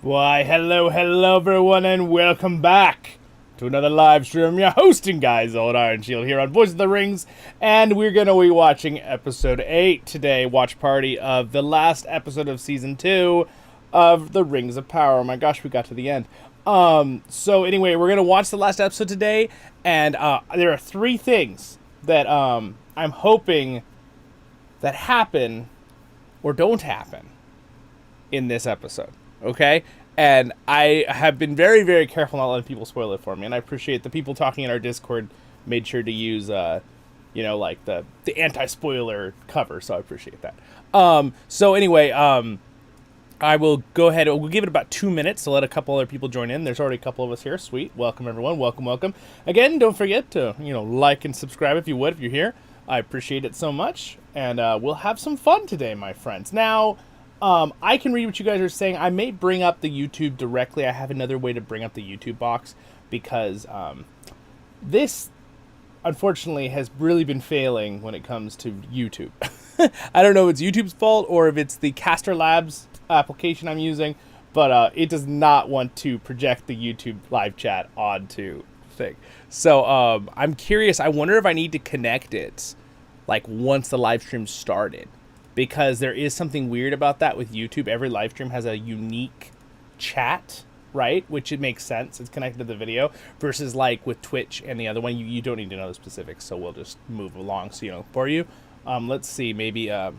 Why, hello everyone, and welcome back to another live stream. Your hosting guy, Zollin Ironshield, here on Voice of the Rings, and we're going to be watching episode 8 today, watch party of the last episode of season 2 of The Rings of Power. Oh my gosh, we got to the end. So anyway, we're going to watch the last episode today, and there are 3 things that I'm hoping that happen or don't happen in this episode. Okay, and I have been very, very careful not letting people spoil it for me, and I appreciate the people talking in our Discord made sure to use, like the anti-spoiler cover, so I appreciate that. So anyway, I will go ahead, we'll give it about 2 minutes to let a couple other people join in. There's already a couple of us here. Sweet. Welcome, everyone. Welcome. Again, don't forget to, like and subscribe if you would, if you're here. I appreciate it so much, and we'll have some fun today, my friends. Now, I can read what you guys are saying. I may bring up the YouTube directly. I have another way to bring up the YouTube box because this, unfortunately, has really been failing when it comes to YouTube. I don't know if it's YouTube's fault or if it's the Caster Labs application I'm using, but it does not want to project the YouTube live chat onto thing. So I'm curious. I wonder if I need to connect it like once the live stream started. Because there is something weird about that with YouTube. Every live stream has a unique chat, right? Which it makes sense. It's connected to the video. Versus like with Twitch and the other one, you don't need to know the specifics. So we'll just move along for you. Let's see. Maybe I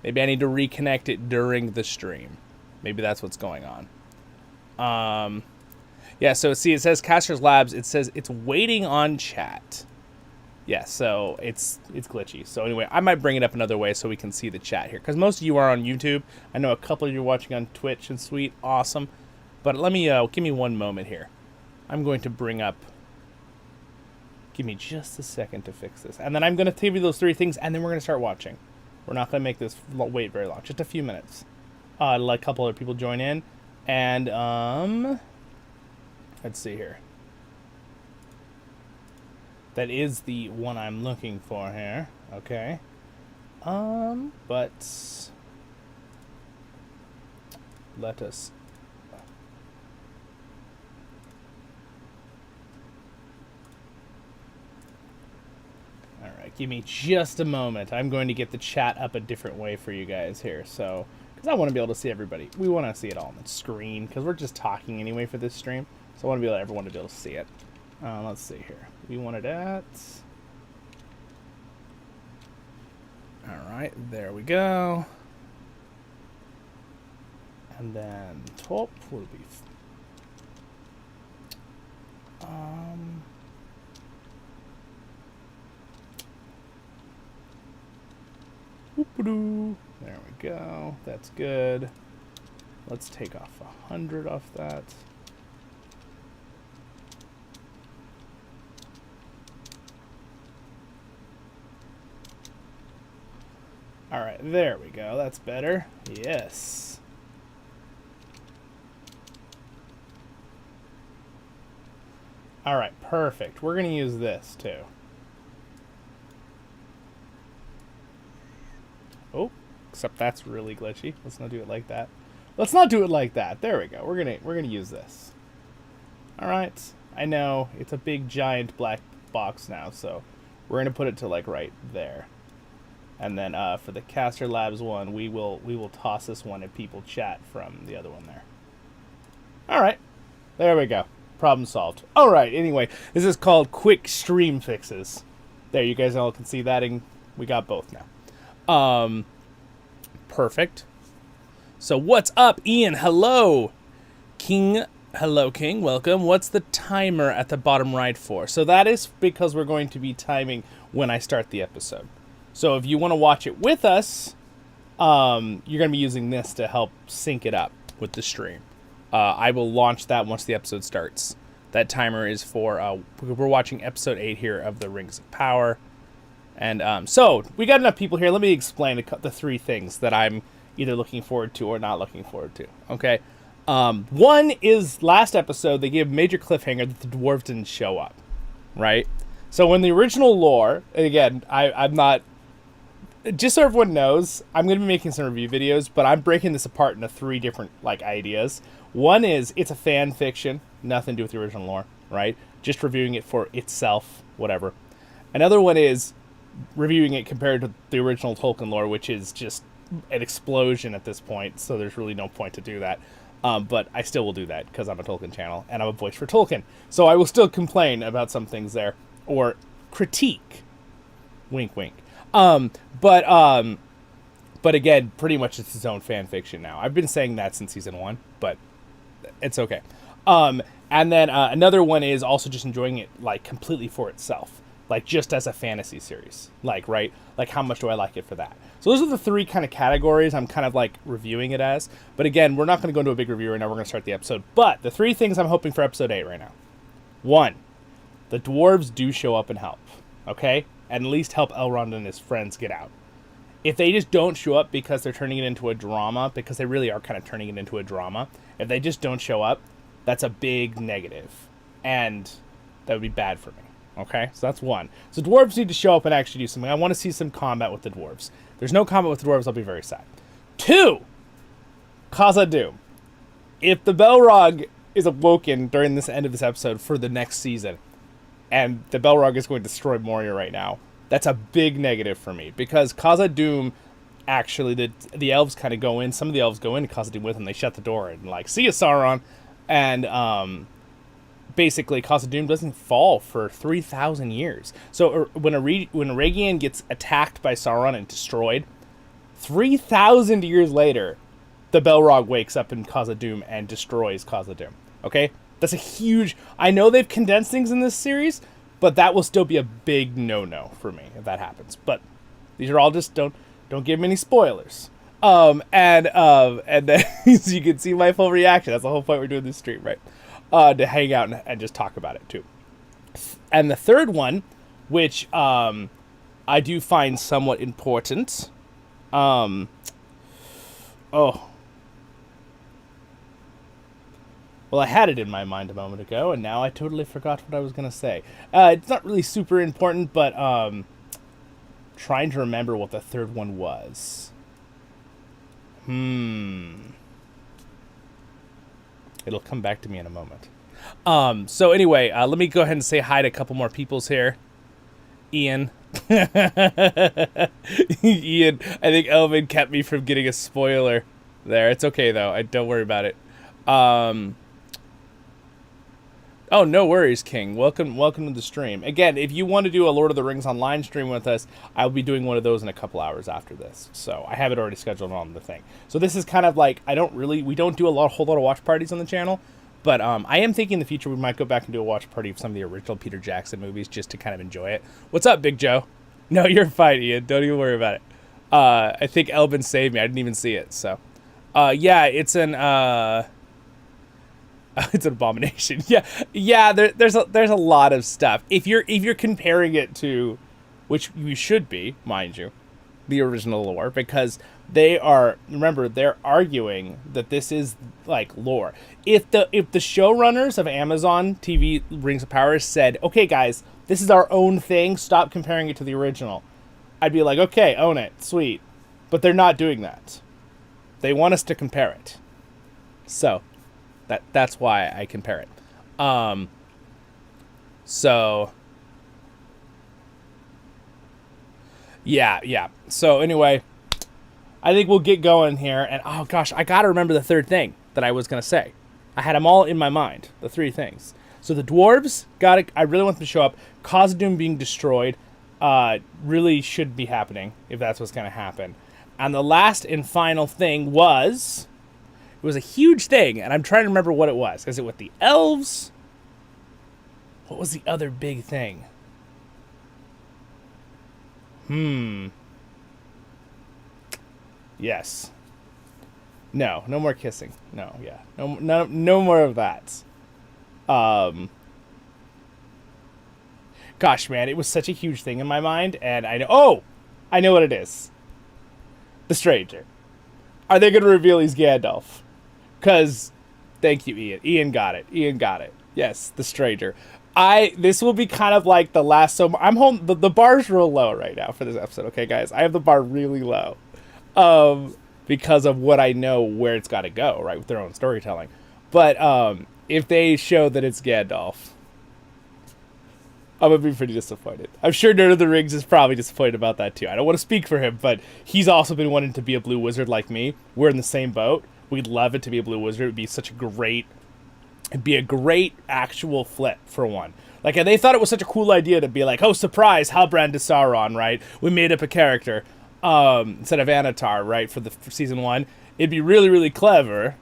need to reconnect it during the stream. Maybe that's what's going on. Yeah, so see, it says Caster's Labs. It says it's waiting on chat. Yeah, so it's glitchy. So anyway, I might bring it up another way so we can see the chat here. Because most of you are on YouTube. I know a couple of you are watching on Twitch, and sweet, awesome. But let me, give me one moment here. I'm going to bring up, give me just a second to fix this. And then I'm going to give you those 3 things, and then we're going to start watching. We're not going to make this wait very long, just a few minutes. Let a couple other people join in. And, let's see here. That is the one I'm looking for here. Okay. But let us. All right, give me just a moment. I'm going to get the chat up a different way for you guys here. So, because I want to be able to see everybody. We want to see it all on the screen because we're just talking anyway for this stream. So I want to be able everyone to be able to see it. Let's see here. We wanted at. All right, there we go. And then top will be. There we go. That's good. Let's take off 100 off that. All right, there we go. That's better. Yes. All right, perfect. We're going to use this too. Oh, except that's really glitchy. Let's not do it like that. Let's not do it like that. There we go. We're going to use this. All right. I know it's a big giant black box now, so we're going to put it to like right there. And then for the Caster Labs one, we will toss this one if people chat from the other one there. All right. There we go. Problem solved. All right. Anyway, this is called Quick Stream Fixes. There, you guys all can see that, and we got both now. Perfect. So what's up, Ian? Hello. King. Hello, King. Welcome. What's the timer at the bottom right for? So that is because we're going to be timing when I start the episode. So if you want to watch it with us, you're going to be using this to help sync it up with the stream. I will launch that once the episode starts. That timer is for, we're watching episode 8 here of The Rings of Power. And so we got enough people here. Let me explain the 3 things that I'm either looking forward to or not looking forward to. Okay. One is last episode, they gave a major cliffhanger that the dwarves didn't show up. Right? So in the original lore, and again, I'm not... Just so everyone knows, I'm going to be making some review videos, but I'm breaking this apart into 3 different, ideas. One is it's a fan fiction, nothing to do with the original lore, right? Just reviewing it for itself, whatever. Another one is reviewing it compared to the original Tolkien lore, which is just an explosion at this point, so there's really no point to do that. But I still will do that because I'm a Tolkien channel and I'm a voice for Tolkien. So I will still complain about some things there, or critique. Wink, wink. But again, pretty much it's its own fan fiction now. I've been saying that since season 1, but it's okay. And then another one is also just enjoying it like completely for itself, like just as a fantasy series. Like, right? Like, how much do I like it for that? So those are the 3 kind of categories I'm kind of like reviewing it as. But again, we're not going to go into a big review right now. We're going to start the episode. But the 3 things I'm hoping for episode 8 right now. 1, the dwarves do show up and help, okay? And at least help Elrond and his friends get out. If they just don't show up because they're turning it into a drama, because they really are kind of turning it into a drama, if they just don't show up, that's a big negative. And that would be bad for me, okay? So that's 1. So dwarves need to show up and actually do something. I want to see some combat with the dwarves. If there's no combat with the dwarves, I'll be very sad. 2, Khazad-dûm. If the Balrog is awoken during this end of this episode for the next season, and the Balrog is going to destroy Moria right now, that's a big negative for me, because Khazad-dûm, actually, the elves kind of go in. Some of the elves go into Khazad-dûm with him. They shut the door and like, see you, Sauron. And basically, Khazad-dûm doesn't fall for 3,000 years. So when Eregion gets attacked by Sauron and destroyed, 3,000 years later, the Balrog wakes up in Khazad-dûm and destroys Khazad-dûm. Okay, that's a huge. I know they've condensed things in this series, but that will still be a big no-no for me if that happens. But these are all just don't give me any spoilers. And then so you can see my full reaction. That's the whole point we're doing this stream, right? To hang out and just talk about it too. And the third one, which I do find somewhat important. Well, I had it in my mind a moment ago, and now I totally forgot what I was going to say. It's not really super important, but trying to remember what the third one was. It'll come back to me in a moment. So anyway, let me go ahead and say hi to a couple more peoples here. Ian. Ian, I think Elvin kept me from getting a spoiler there. It's okay, though. Don't worry about it. Oh, no worries, King. Welcome to the stream. Again, if you want to do a Lord of the Rings online stream with us, I'll be doing one of those in a couple hours after this. So I have it already scheduled on the thing. So this is kind of like, we don't do a whole lot of watch parties on the channel, but I am thinking in the future we might go back and do a watch party of some of the original Peter Jackson movies just to kind of enjoy it. What's up, Big Joe? No, you're fine, Ian. Don't even worry about it. I think Elvin saved me. I didn't even see it. So, yeah, it's an it's an abomination. Yeah. There's a lot of stuff. If you're comparing it to, which you should be, mind you, the original lore, because they're arguing that this is like lore. If the showrunners of Amazon TV Rings of Power said, okay, guys, this is our own thing, stop comparing it to the original, I'd be like, okay, own it, sweet. But they're not doing that. They want us to compare it. So that's why I compare it. So yeah. So anyway, I think we'll get going here. And oh gosh, I gotta remember the third thing that I was gonna say. I had them all in my mind, the 3 things. So the dwarves I really want them to show up. Khazad-dûm being destroyed really should be happening if that's what's gonna happen. And the last and final thing was, it was a huge thing, and I'm trying to remember what it was. Is it with the elves? What was the other big thing? Yes. No more kissing. No more of that. Gosh, man, it was such a huge thing in my mind, and I know what it is. The Stranger. Are they going to reveal he's Gandalf? Because, thank you, Ian. Ian got it. Yes, the Stranger. This will be kind of like the last, so I'm home, the bar's real low right now for this episode, okay, guys? I have the bar really low. Because of what I know where it's got to go, right, with their own storytelling. But if they show that it's Gandalf, I'm going to be pretty disappointed. I'm sure Nerd of the Rings is probably disappointed about that too. I don't want to speak for him, but he's also been wanting to be a blue wizard like me. We're in the same boat. We'd love it to be a blue wizard. It would be such a great... It'd be a great actual flip, for one. Like, and they thought it was such a cool idea to be like, oh, surprise, Halbrand is Sauron, right? We made up a character instead of Anatar, right, for season 1. It'd be really, really clever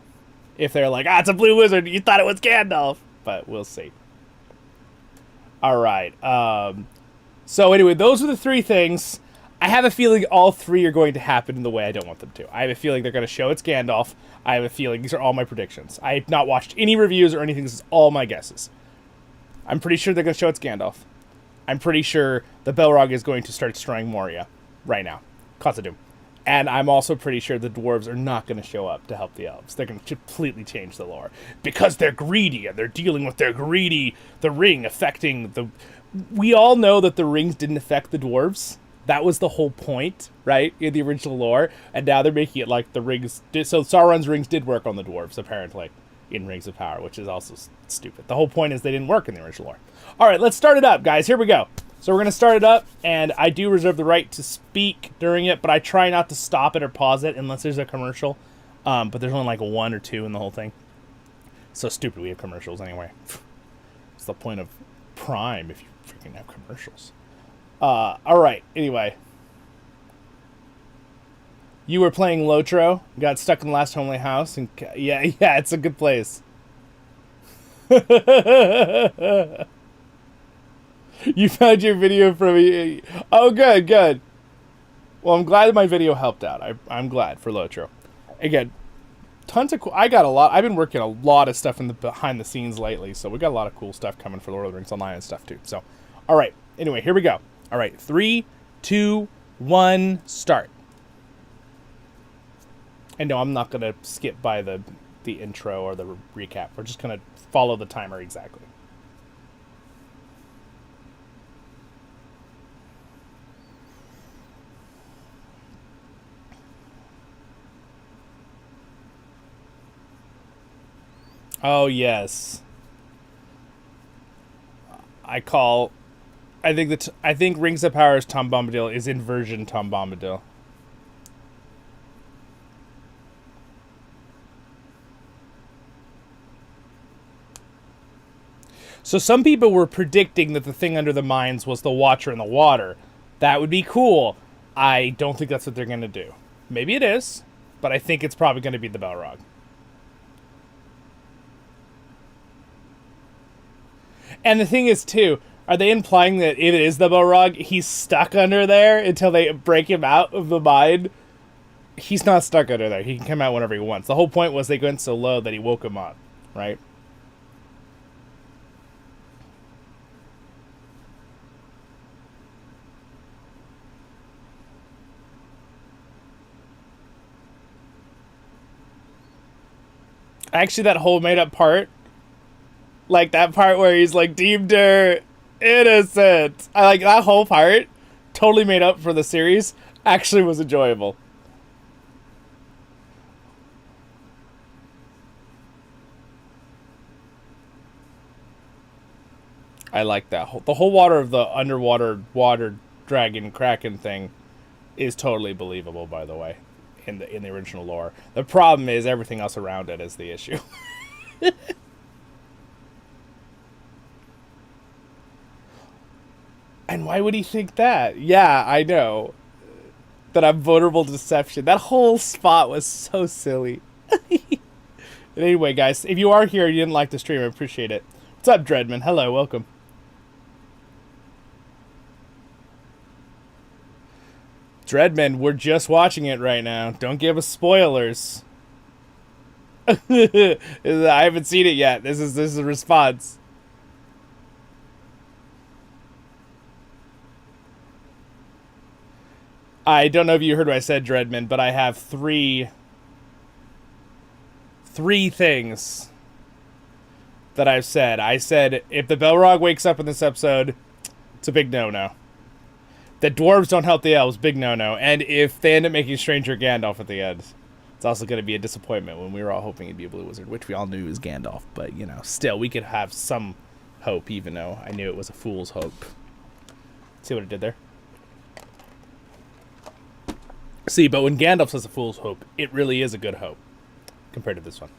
if they're like, it's a blue wizard. You thought it was Gandalf. But we'll see. All right. So anyway, those are the 3 things. I have a feeling all 3 are going to happen in the way I don't want them to. I have a feeling they're going to show it's Gandalf. I have a feeling these are all my predictions. I have not watched any reviews or anything. This is all my guesses. I'm pretty sure they're going to show it's Gandalf. I'm pretty sure the Balrog is going to start destroying Moria right now. Khazad-dûm. And I'm also pretty sure the dwarves are not going to show up to help the elves. They're going to completely change the lore. Because they're greedy, and they're dealing with the ring affecting the... We all know that the rings didn't affect the dwarves. That was the whole point, right, in the original lore. And now they're making it like the rings... So Sauron's rings did work on the dwarves, apparently, in Rings of Power, which is also stupid. The whole point is they didn't work in the original lore. All right, let's start it up, guys. Here we go. So we're going to start it up, and I do reserve the right to speak during it, but I try not to stop it or pause it unless there's a commercial. But there's only like 1 or 2 in the whole thing. So stupid we have commercials anyway. It's the point of Prime if you freaking have commercials. All right, anyway. You were playing LOTRO, got stuck in the last homely house, and yeah, it's a good place. You found your video from... Oh, good. Well, I'm glad my video helped out. I'm glad for LOTRO. Again, tons of cool... I've been working a lot of stuff in the behind the scenes lately, so we got a lot of cool stuff coming for Lord of the Rings Online and stuff, too. So, all right. Anyway, here we go. All right. 3, 2, 1, start. And no, I'm not going to skip by the intro or the recap. We're just going to follow the timer exactly. Oh, yes. I think Rings of Power's Tom Bombadil is inversion Tom Bombadil. So some people were predicting that the thing under the mines was the Watcher in the water. That would be cool. I don't think that's what they're going to do. Maybe it is, but I think it's probably going to be the Balrog. And the thing is, too, are they implying that if it is the Balrog, he's stuck under there until they break him out of the mine? He's not stuck under there. He can come out whenever he wants. The whole point was they went so low that he woke him up, right? Actually, that whole made-up part, like that part where he's like, deemed her innocent. I like that whole part, totally made up for the series, actually was enjoyable. I like that. The whole water of the underwater water dragon kraken thing is totally believable, by the way, in the original lore. The problem is everything else around it is the issue. And why would he think that? Yeah, I know. That I'm vulnerable to deception. That whole spot was so silly. Anyway, guys, if you are here and you didn't like the stream, I appreciate it. What's up, Dreadman? Hello, welcome. Dreadman, we're just watching it right now. Don't give us spoilers. I haven't seen it yet. This is a response. I don't know if you heard what I said, Dreadman, but I have three things that I've said. I said, if the Balrog wakes up in this episode, it's a big no-no. That dwarves don't help the elves, big no-no. And if they end up making Stranger Gandalf at the end. It's also going to be a disappointment when we were all hoping he'd be a blue wizard, which we all knew was Gandalf. But, you know, still, we could have some hope, even though I knew it was a fool's hope. See what it did there? See, but when Gandalf says a fool's hope, it really is a good hope compared to this one.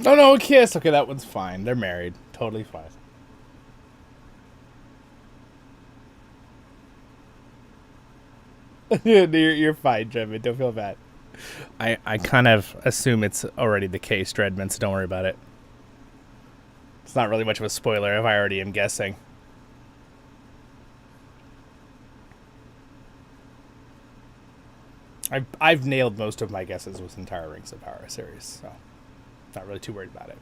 Oh no, a kiss. Okay, that one's fine. They're married. Totally fine. You're fine, Dreadman. Don't feel bad. I kind of assume it's already the case, Dreadman, so don't worry about it. It's not really much of a spoiler if I already am guessing. I've nailed most of my guesses with entire Rings of Power series, so not really too worried about it.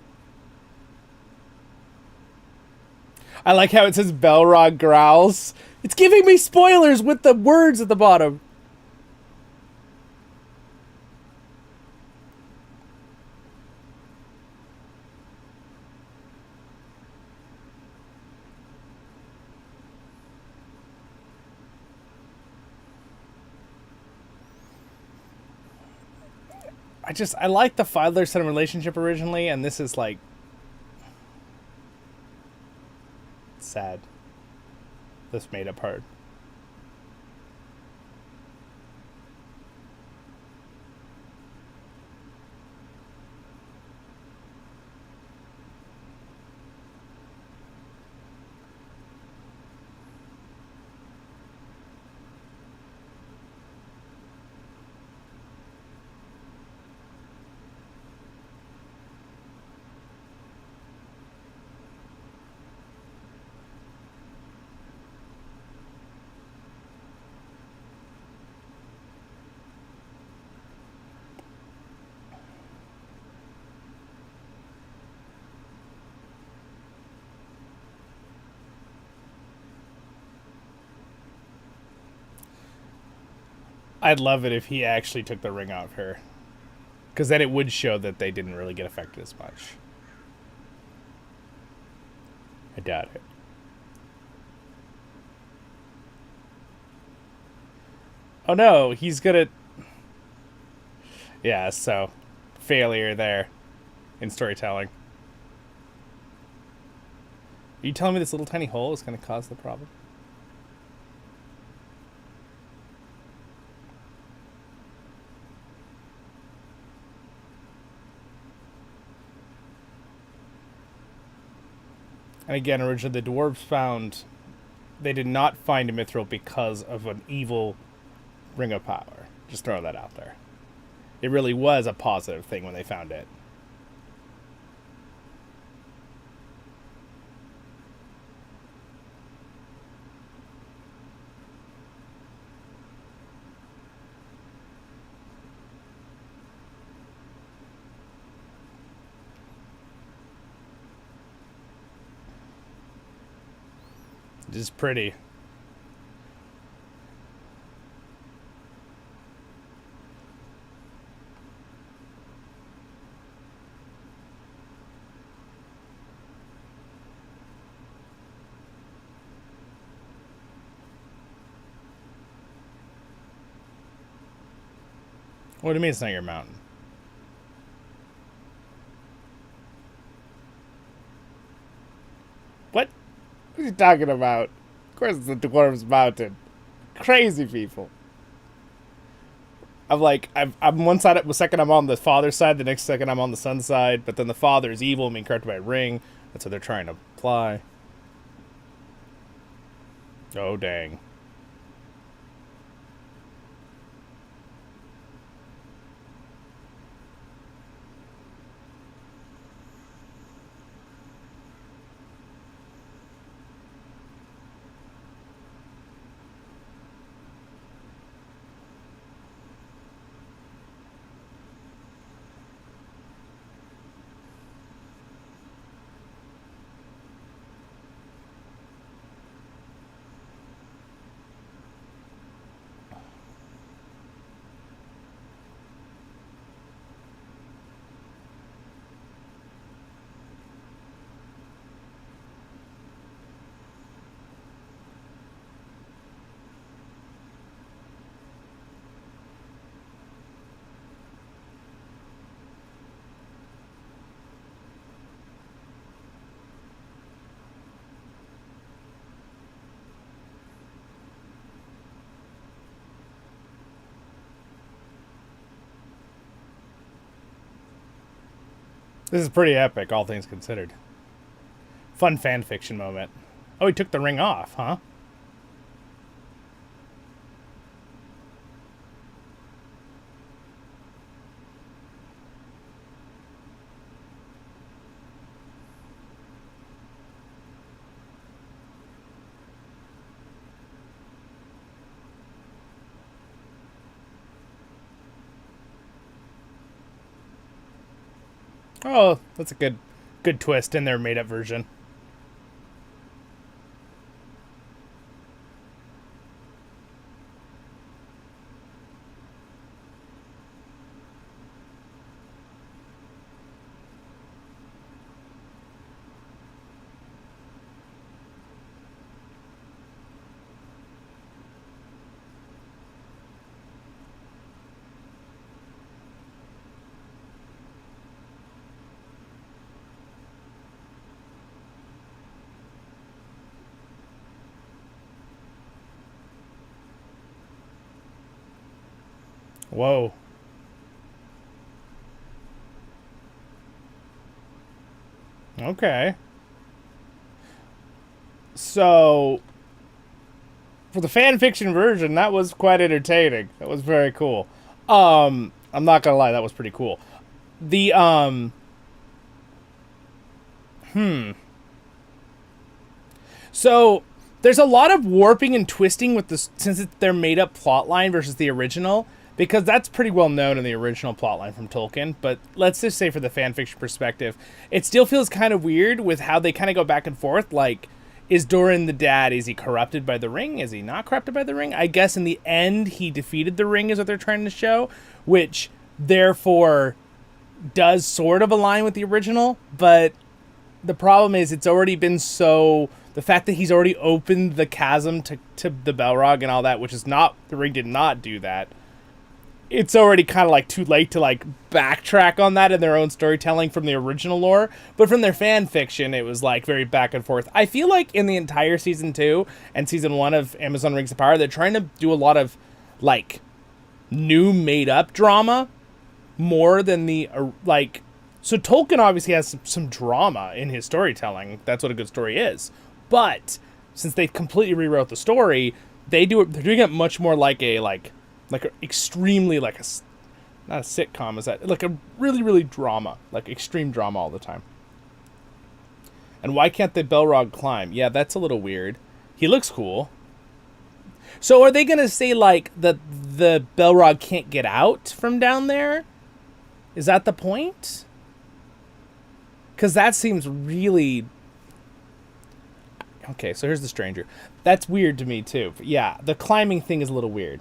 I like how it says Belrog growls. It's giving me spoilers with the words at the bottom. I like the father-son relationship originally, and this is like sad. This made up hard. I'd love it if he actually took the ring off her. Because then it would show that they didn't really get affected as much. I doubt it. Oh no, he's gonna... Yeah, so... Failure there. In storytelling. Are you telling me this little tiny hole is gonna cause the problem? And again, originally the dwarves found... They did not find a mithril because of an evil ring of power. Just throw that out there. It really was a positive thing when they found it. It is pretty. What do you mean it's not your mountain? What? What are you talking about? Of course it's the Dwarves Mountain. Crazy people. I'm like, I'm one side, the second I'm on the father's side, the next second I'm on the son's side, but then the father is evil, being corrupted by a ring. That's what they're trying to apply. Oh, dang. This is pretty epic, all things considered. Fun fan fiction moment. Oh, he took the ring off, huh? Oh, that's a good twist in their made-up version. Whoa. Okay. So, for the fan fiction version, that was quite entertaining. That was very cool. I'm not gonna lie, that was pretty cool. The So there's a lot of warping and twisting with this since it's their made up plotline versus the original, because that's pretty well known in the original plotline from Tolkien. But let's just say for the fanfiction perspective, it still feels kind of weird with how they kind of go back and forth. Like, is Durin the dad? Is he corrupted by the ring? Is he not corrupted by the ring? I guess in the end he defeated the ring is what they're trying to show, which therefore does sort of align with the original. But the problem is it's already been so... The fact that he's already opened the chasm to the Balrog and all that, which is not... The ring did not do that. It's already kind of like too late to like backtrack on that in their own storytelling from the original lore. But from their fan fiction, it was like very back and forth. I feel like in the entire season 2 and season 1 of Amazon Rings of Power, they're trying to do a lot of like new made up drama more than the like... So Tolkien obviously has some drama in his storytelling. That's what a good story is. But since they completely rewrote the story, they're doing it much more like a extremely like a, not a sitcom, is that like a really drama, like extreme drama all the time. And why can't the Balrog climb? Yeah, that's a little weird. He looks cool. So are they gonna say like the Balrog can't get out from down there? Is that the point? Because that seems really... Okay, so here's the stranger. That's weird to me, too. But yeah, the climbing thing is a little weird.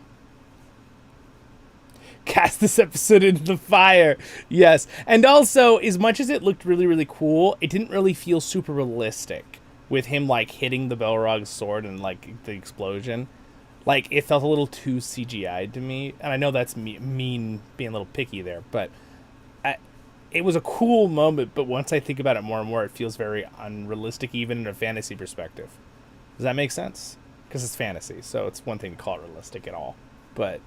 Cast this episode into the fire. Yes. And also, as much as it looked really cool, it didn't really feel super realistic with him, like, hitting the Balrog's sword and, like, the explosion. Like, it felt a little too CGI'd to me. And I know that's mean being a little picky there, but... It was a cool moment, but once I think about it more and more, it feels very unrealistic, even in a fantasy perspective. Does that make sense? Because it's fantasy, so it's one thing to call it realistic at all. But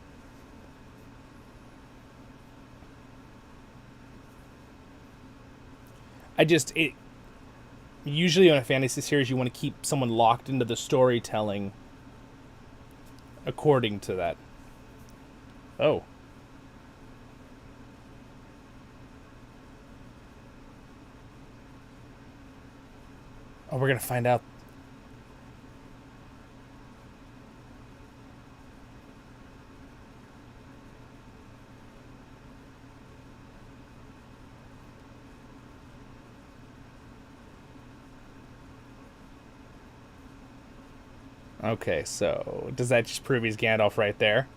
usually in a fantasy series, you want to keep someone locked into the storytelling according to that. Oh. Oh, we're going to find out. Okay, so does that just prove he's Gandalf right there?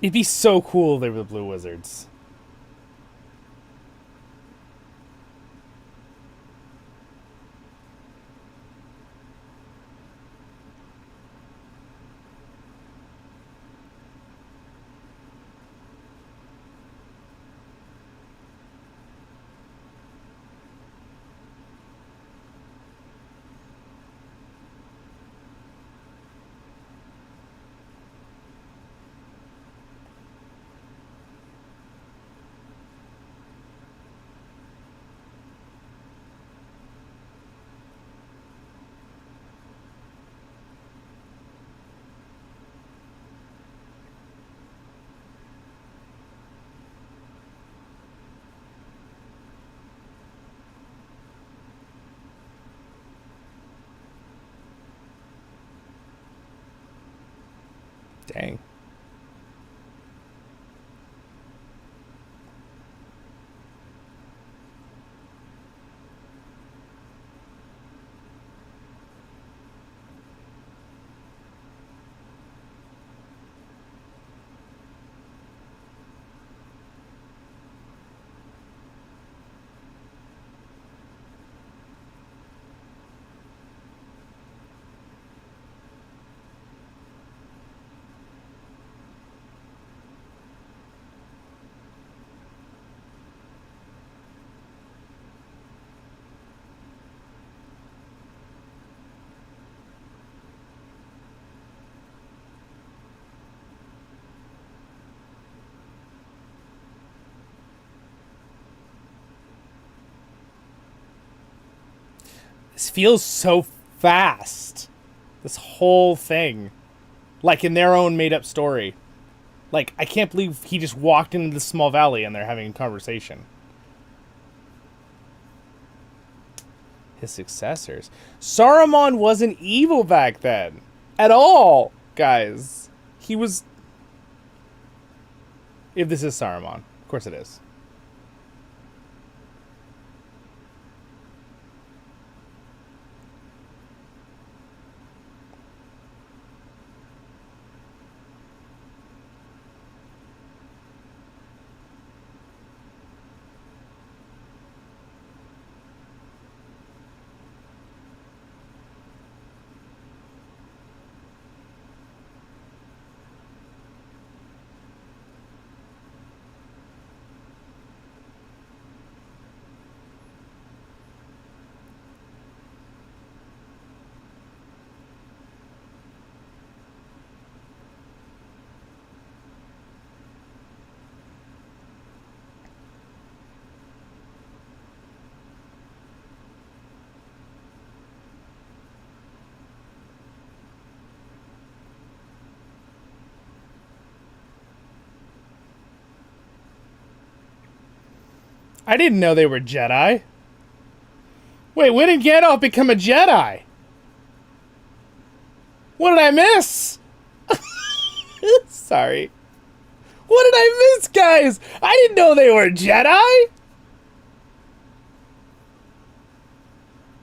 It'd be so cool if they were the Blue Wizards. Dang. This feels so fast. This whole thing. Like in their own made-up story. Like, I can't believe he just walked into this small valley and they're having a conversation. His successors. Saruman wasn't evil back then. At all, guys. He was... If this is Saruman. Of course it is. I didn't know they were Jedi. Wait, when did Gandalf become a Jedi? What did I miss? Sorry. What did I miss, guys? I didn't know they were Jedi.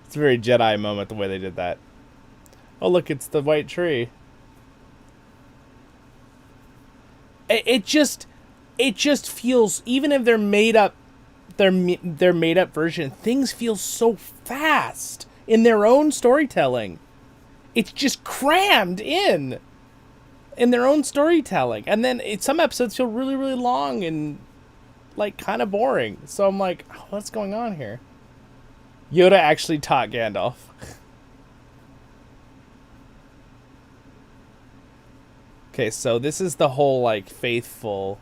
It's a very Jedi moment, the way they did that. Oh, look, it's the white tree. It just feels, even if they're made up, their made up version, things feel so fast in their own storytelling. It's just crammed in their own storytelling, and then some episodes feel really, really long and like kind of boring. So I'm like, oh, what's going on here? Yoda actually taught Gandalf. Okay, so this is the whole like faithful.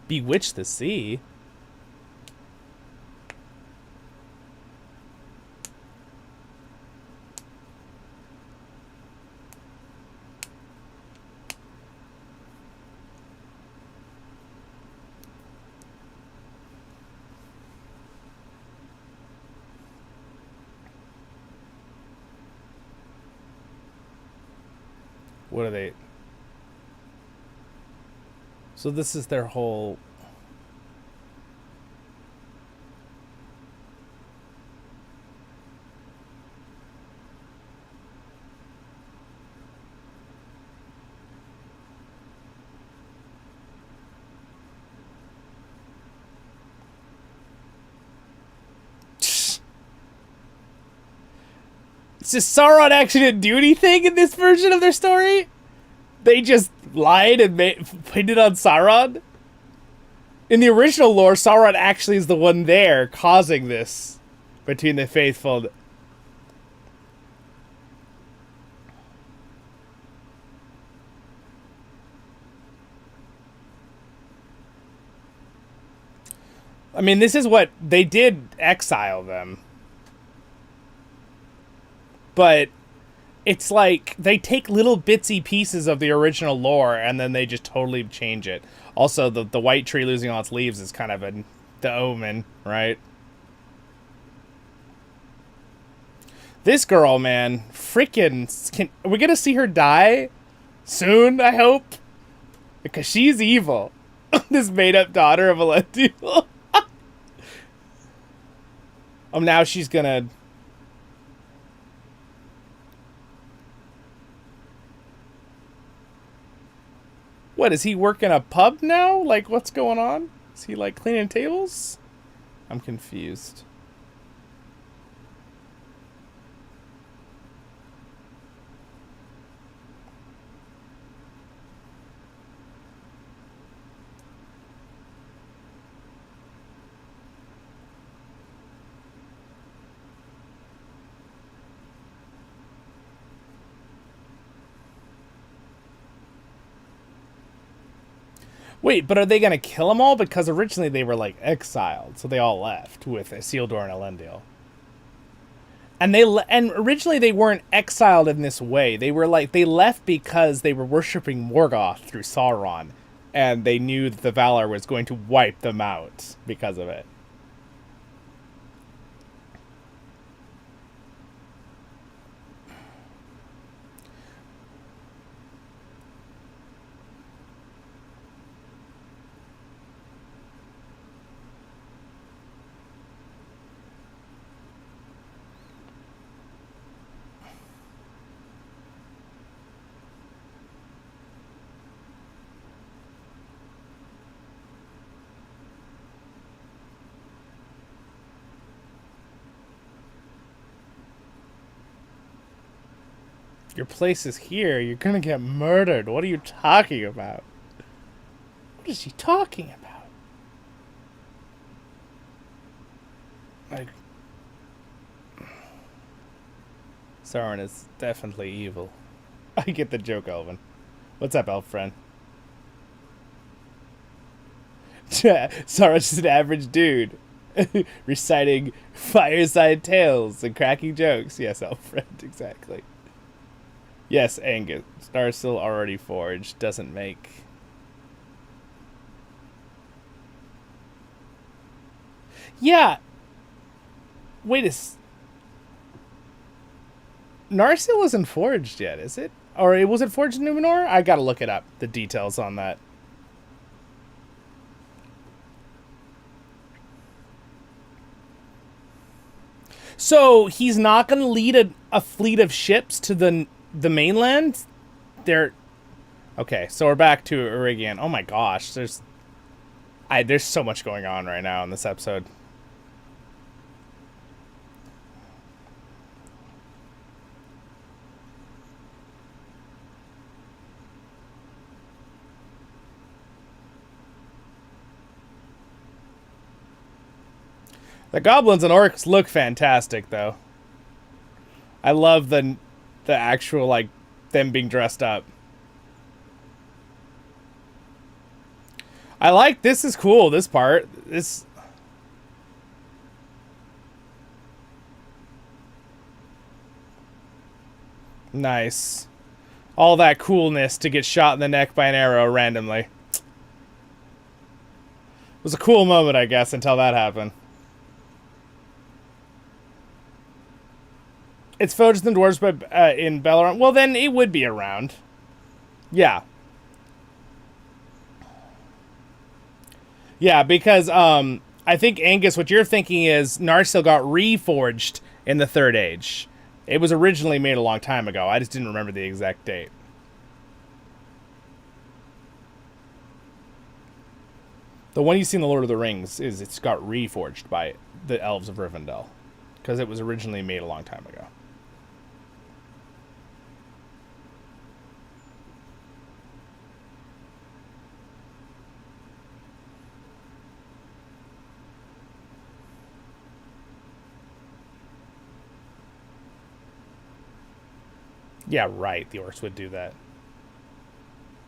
Bewitch the sea. What are they? So this is their whole... Just Sauron actually didn't do anything in this version of their story? They just lied and pinned it on Sauron? In the original lore, Sauron actually is the one there causing this between the faithful. I mean, this is what they did, exile them. But it's like they take little bitsy pieces of the original lore and then they just totally change it. Also, the white tree losing all its leaves is kind of the omen, right? This girl, man, freaking... Are we gonna see her die soon, I hope? Because she's evil. This made-up daughter of Elendil. Oh, now she's gonna... What, is he working a pub now? Like, what's going on? Is he, like, cleaning tables? I'm confused. Wait, but are they going to kill them all? Because originally they were, like, exiled, so they all left with Isildur and Elendil. And originally they weren't exiled in this way. They were, like, they left because they were worshipping Morgoth through Sauron, and they knew that the Valar was going to wipe them out because of it. Your place is here. You're gonna get murdered. What are you talking about? What is he talking about? Like, Sauron is definitely evil. I get the joke, Elvin. What's up, elf friend? Sauron's just an average dude. Reciting fireside tales and cracking jokes. Yes, elf friend, exactly. Yes, Angus. Narsil already forged. Doesn't make... Yeah. Wait Narsil isn't forged yet, is it? Or was it forged in Numenor? I gotta look it up. The details on that. So, he's not gonna lead a fleet of ships to the mainland? Okay, so we're back to Eregion. Oh my gosh, there's so much going on right now in this episode. The goblins and orcs look fantastic, though. I love the actual, like, them being dressed up. I like, this is cool, this part. This... Nice. All that coolness to get shot in the neck by an arrow randomly. It was a cool moment, I guess, until that happened. It's forged in the dwarves, but in Beleriand. Well, then it would be around. Yeah. Yeah, because I think, Angus, what you're thinking is Narsil got reforged in the Third Age. It was originally made a long time ago. I just didn't remember the exact date. The one you see in The Lord of the Rings is it's got reforged by the Elves of Rivendell. Because it was originally made a long time ago. Yeah, right. The orcs would do that.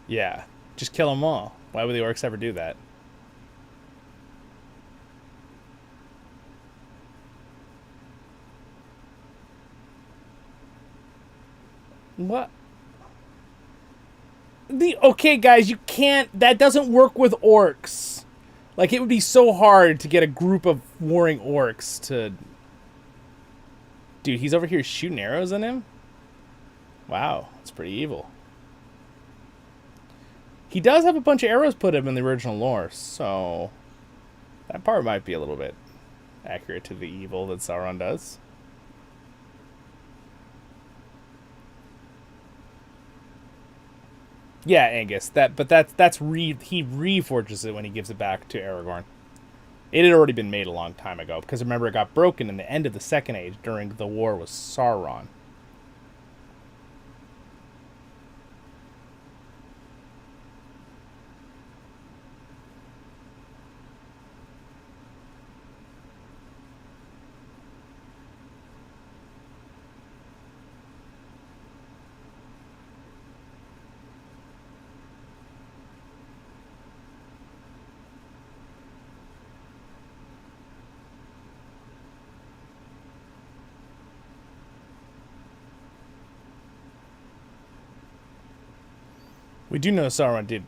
Yeah. Just kill them all. Why would the orcs ever do that? What? Okay, guys, you can't... That doesn't work with orcs. Like, it would be so hard to get a group of warring orcs to... Dude, he's over here shooting arrows at him? Wow, that's pretty evil. He does have a bunch of arrows put him in the original lore, so that part might be a little bit accurate to the evil that Sauron does. Yeah, Angus. He reforges it when he gives it back to Aragorn. It had already been made a long time ago, because remember, it got broken in the end of the Second Age during the war with Sauron. We do know Sauron did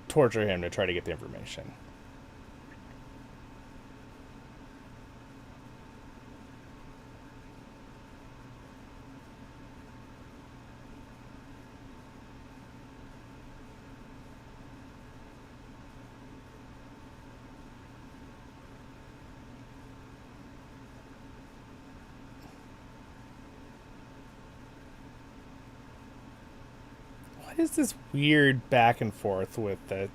torture him to try to get the information. What is this weird back and forth with the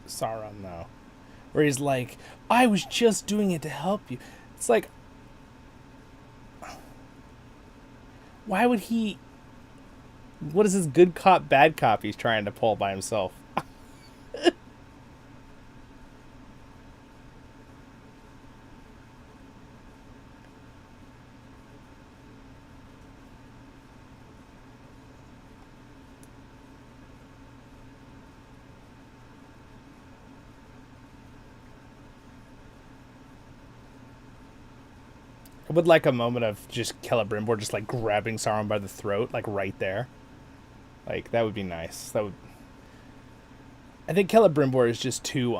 Sauron, though? Where he's like, I was just doing it to help you. It's like, why would he... What is this good cop, bad cop he's trying to pull by himself? I would like a moment of just Celebrimbor just like grabbing Sauron by the throat, like right there. Like, that would be nice. That would... I think Celebrimbor is just too,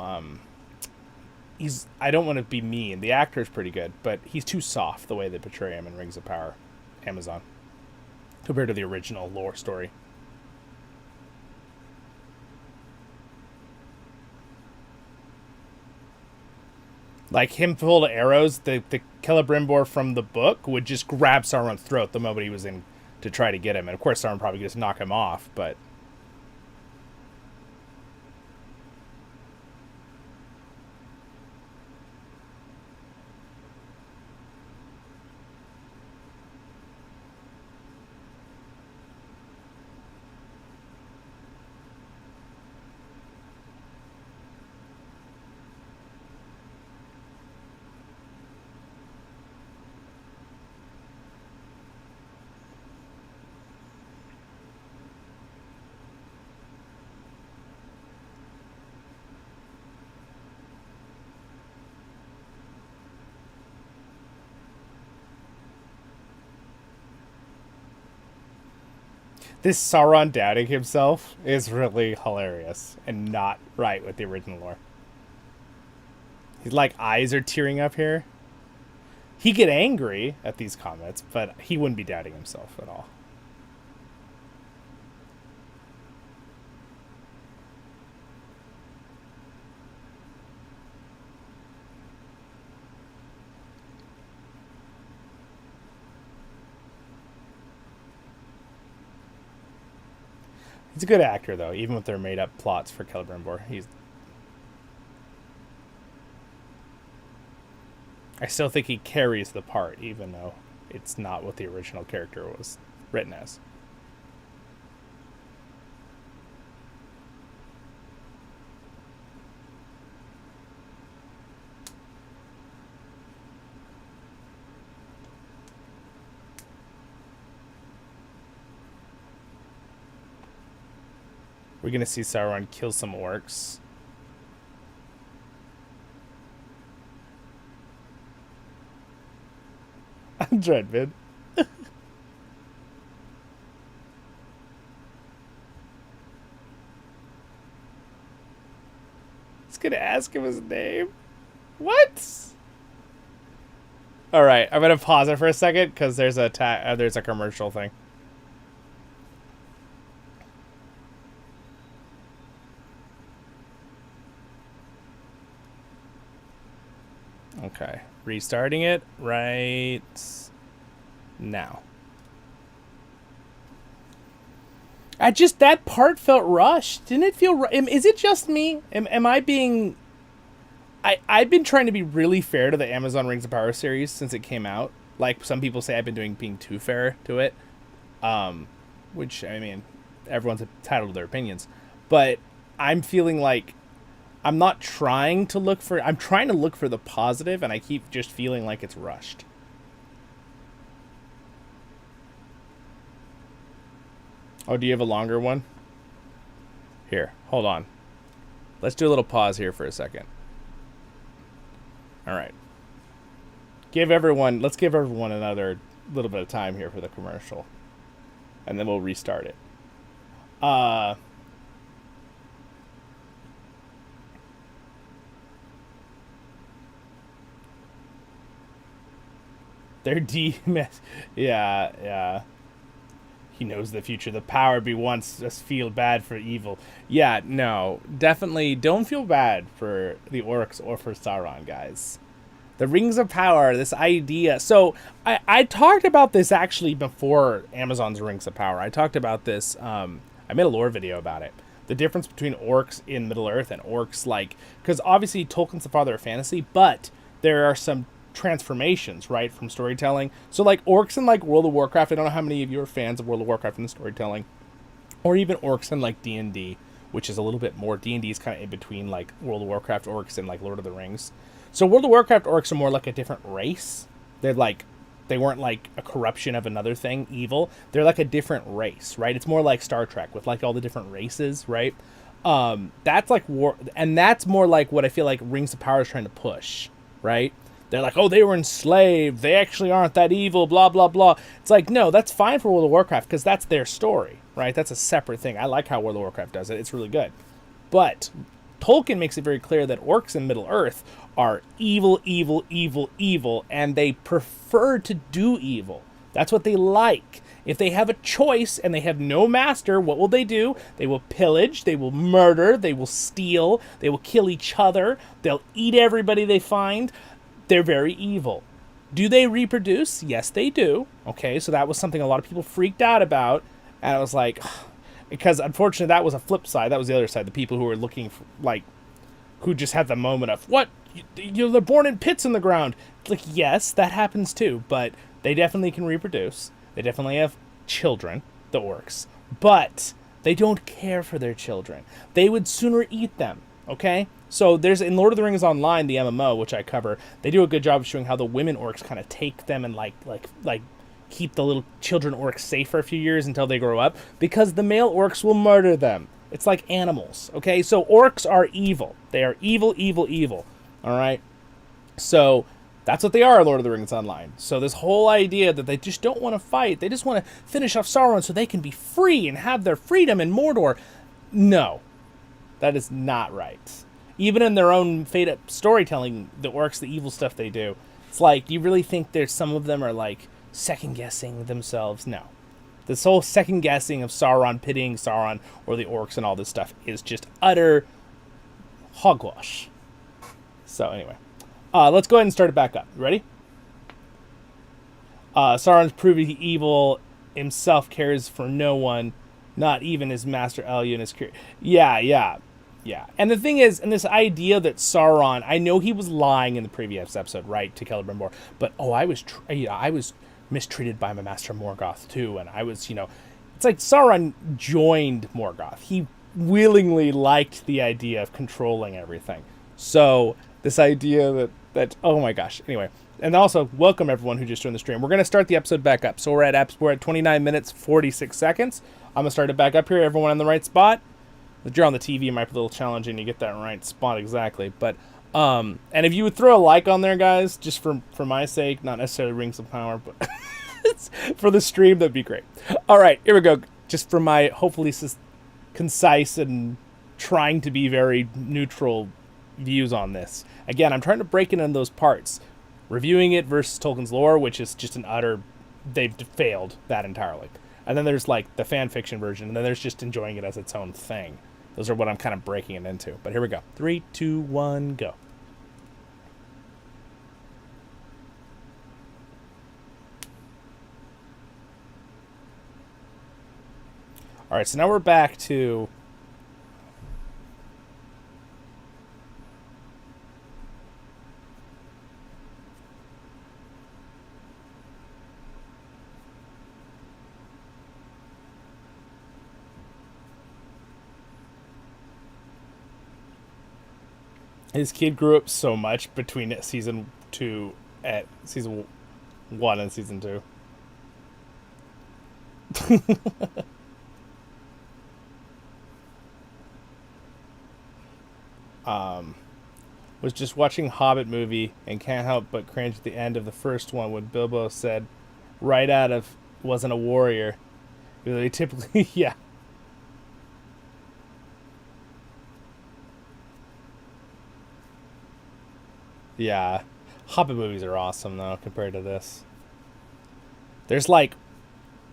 he's... I don't want to be mean. The actor is pretty good, but he's too soft the way they portray him in Rings of Power, Amazon, compared to the original lore story. Like, him full of arrows, the Celebrimbor from the book would just grab Sauron's throat the moment he was in to try to get him. And of course, Sauron probably just knock him off, but... This Sauron doubting himself is really hilarious and not right with the original lore. His, like, eyes are tearing up here. He get angry at these comments, but he wouldn't be doubting himself at all. He's a good actor, though, even with their made-up plots for Celebrimbor. I still think he carries the part, even though it's not what the original character was written as. We're going to see Sauron kill some orcs. I'm Dreadman. He's going to ask him his name. What? All right, I'm gonna pause it for a second because there's a commercial thing. Okay, restarting it right now. That part felt rushed. Didn't it feel? Is it just me? Am I being? I've been trying to be really fair to the Amazon Rings of Power series since it came out. Like some people say, I've been being too fair to it. Which I mean, everyone's entitled to their opinions, but I'm feeling like I'm not trying to look for. I'm trying to look for the positive, and I keep just feeling like it's rushed. Oh, do you have a longer one? Here, hold on. Let's do a little pause here for a second. All right. Let's give everyone another little bit of time here for the commercial. And then we'll restart it. They're yeah. He knows the future. The power be wants us feel bad for evil. Yeah, no. Definitely don't feel bad for the orcs or for Sauron, guys. The Rings of Power, this idea. So, I talked about this actually before Amazon's Rings of Power. I talked about this. I made a lore video about it. The difference between orcs in Middle-earth and orcs like... Because obviously Tolkien's the father of fantasy, but there are some transformations, right, from storytelling. So like orcs in like World of Warcraft, I don't know how many of you are fans of World of Warcraft and the storytelling, or even orcs in like D&D, which is a little bit more. D&D is kind of in between like World of Warcraft orcs and like Lord of the Rings. So World of Warcraft orcs are more like a different race. They weren't like a corruption of another thing, evil. They're like a different race, right? It's more like Star Trek with like all the different races, right? That's like war, and that's more like what I feel like Rings of Power is trying to push, right? They're like, oh, they were enslaved. They actually aren't that evil, blah, blah, blah. It's like, no, that's fine for World of Warcraft because that's their story, right? That's a separate thing. I like how World of Warcraft does it. It's really good. But Tolkien makes it very clear that orcs in Middle-earth are evil, evil, evil, evil, and they prefer to do evil. That's what they like. If they have a choice and they have no master, what will they do? They will pillage, they will murder, they will steal, they will kill each other, they'll eat everybody they find. They're very evil. Do they reproduce? Yes, they do. Okay, so that was something a lot of people freaked out about. And I was like, because unfortunately that was a flip side. That was the other side. The people who were looking for, like, who just had the moment of, what? They're born in pits in the ground. Like, yes, that happens too. But they definitely can reproduce. They definitely have children, the orcs. But they don't care for their children. They would sooner eat them. Okay? So there's, in Lord of the Rings Online, the MMO, which I cover, they do a good job of showing how the women orcs kind of take them and like keep the little children orcs safe for a few years until they grow up, because the male orcs will murder them. It's like animals, okay? So orcs are evil. They are evil, evil, evil, all right? So that's what they are, Lord of the Rings Online. So this whole idea that they just don't want to fight, they just want to finish off Sauron so they can be free and have their freedom in Mordor. No, that is not right. Even in their own fade-up storytelling, the orcs, the evil stuff they do, it's like, do you really think there's some of them are like second-guessing themselves? No. This whole second-guessing of Sauron, pitying Sauron, or the orcs and all this stuff is just utter hogwash. So anyway, let's go ahead and start it back up. Ready? Sauron's proving evil, himself cares for no one, not even his master Elyon and his creator. Yeah. And the thing is, and this idea that Sauron, I know he was lying in the previous episode, right, to Celebrimbor, but I was mistreated by my master Morgoth too, and I was, it's like Sauron joined Morgoth. He willingly liked the idea of controlling everything. So this idea that oh my gosh. Anyway, and also welcome everyone who just joined the stream. We're gonna start the episode back up. So we're at 29 minutes 46 seconds. I'm gonna start it back up here. Everyone in the right spot. If you're on the TV, it might be a little challenging to get that right spot exactly. But and if you would throw a like on there, guys, just for my sake, not necessarily Rings of Power, but for the stream, that'd be great. All right, here we go. Just for my hopefully concise and trying to be very neutral views on this. Again, I'm trying to break it into those parts. reviewing it versus Tolkien's lore, which is just an utter, they've failed that entirely. And then there's like the fan fiction version, and then there's just enjoying it as its own thing. Those are what I'm kind of breaking it into. But here we go. 3, 2, 1, go. All right, so now we're back to his kid grew up so much between season 1 and season 2. Was just watching Hobbit movie and can't help but cringe at the end of the first one when Bilbo said, right out of, wasn't a warrior. They typically, yeah. Yeah. Hobbit movies are awesome, though, compared to this. There's like,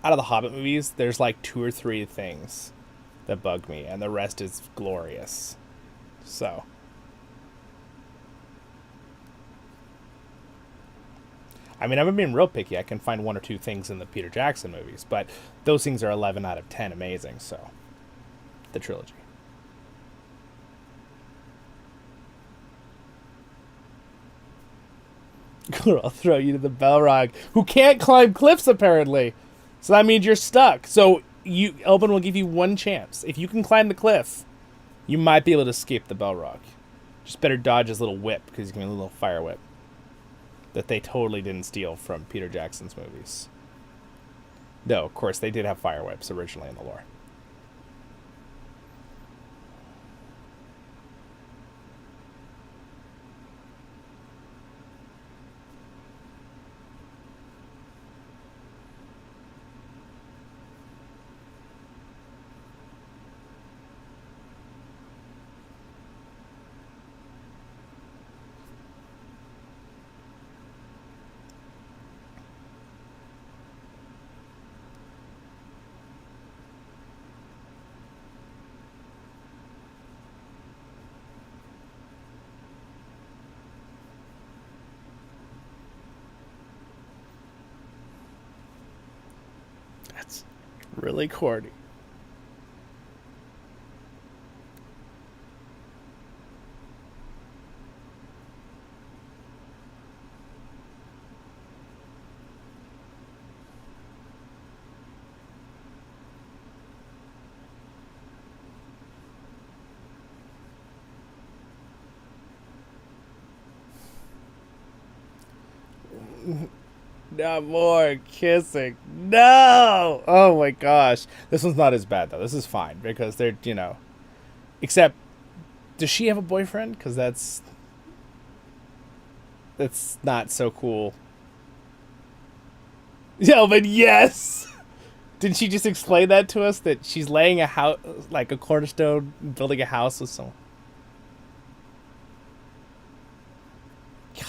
out of the Hobbit movies, there's like 2 or 3 things that bug me, and the rest is glorious. So. I mean, I'm being real picky. I can find 1 or 2 things in the Peter Jackson movies, but those things are 11 out of 10 amazing, so. The trilogy. I'll throw you to the Balrog, who can't climb cliffs, apparently. So that means you're stuck. So Elben will give you 1 chance. If you can climb the cliff, you might be able to escape the Balrog. Just better dodge his little whip, because he's giving a little fire whip that they totally didn't steal from Peter Jackson's movies. Though, of course, they did have fire whips originally in the lore. That's really corny. Not more kissing. No! Oh my gosh. This one's not as bad, though. This is fine, because they're, Except, does she have a boyfriend? Because that's not so cool. Yeah, but yes! Didn't she just explain that to us? That she's laying a house, like a cornerstone, building a house with someone?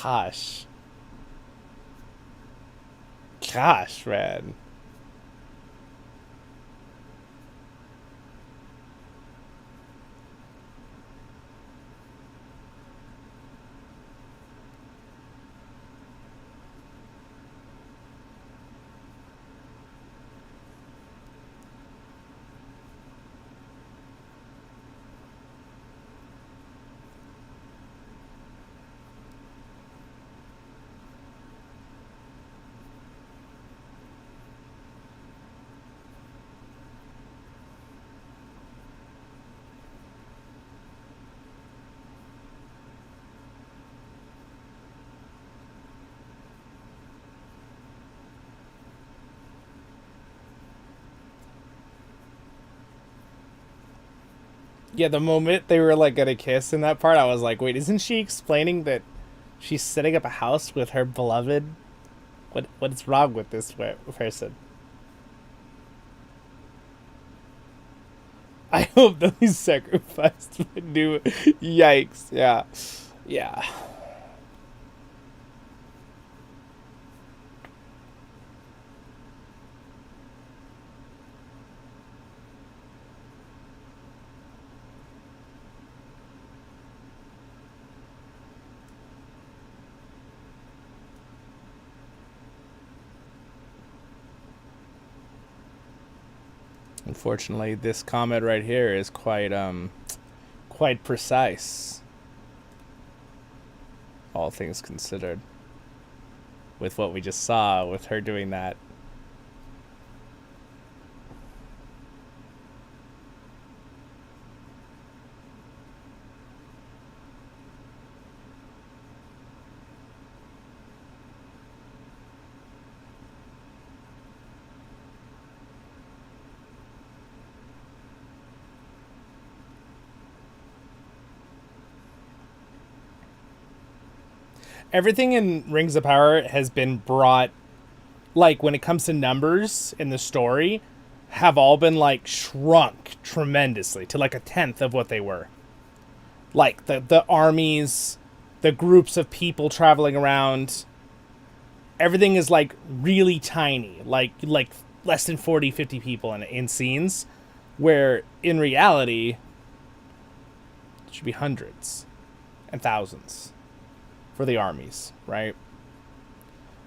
Gosh. Gosh, man. Yeah, the moment they were like gonna kiss in that part, I was like, wait, isn't she explaining that she's setting up a house with her beloved? What's wrong with this person? I hope that he's sacrificed for new. Yikes! Yeah, yeah. Unfortunately, this comment right here is quite precise, all things considered, with what we just saw with her doing that. Everything in Rings of Power has been brought, like, when it comes to numbers in the story, have all been, like, shrunk tremendously to, like, a tenth of what they were. Like, the armies, the groups of people traveling around, everything is, like, really tiny. Like less than 40, 50 people in scenes, where, in reality, it should be hundreds and thousands for the armies, right?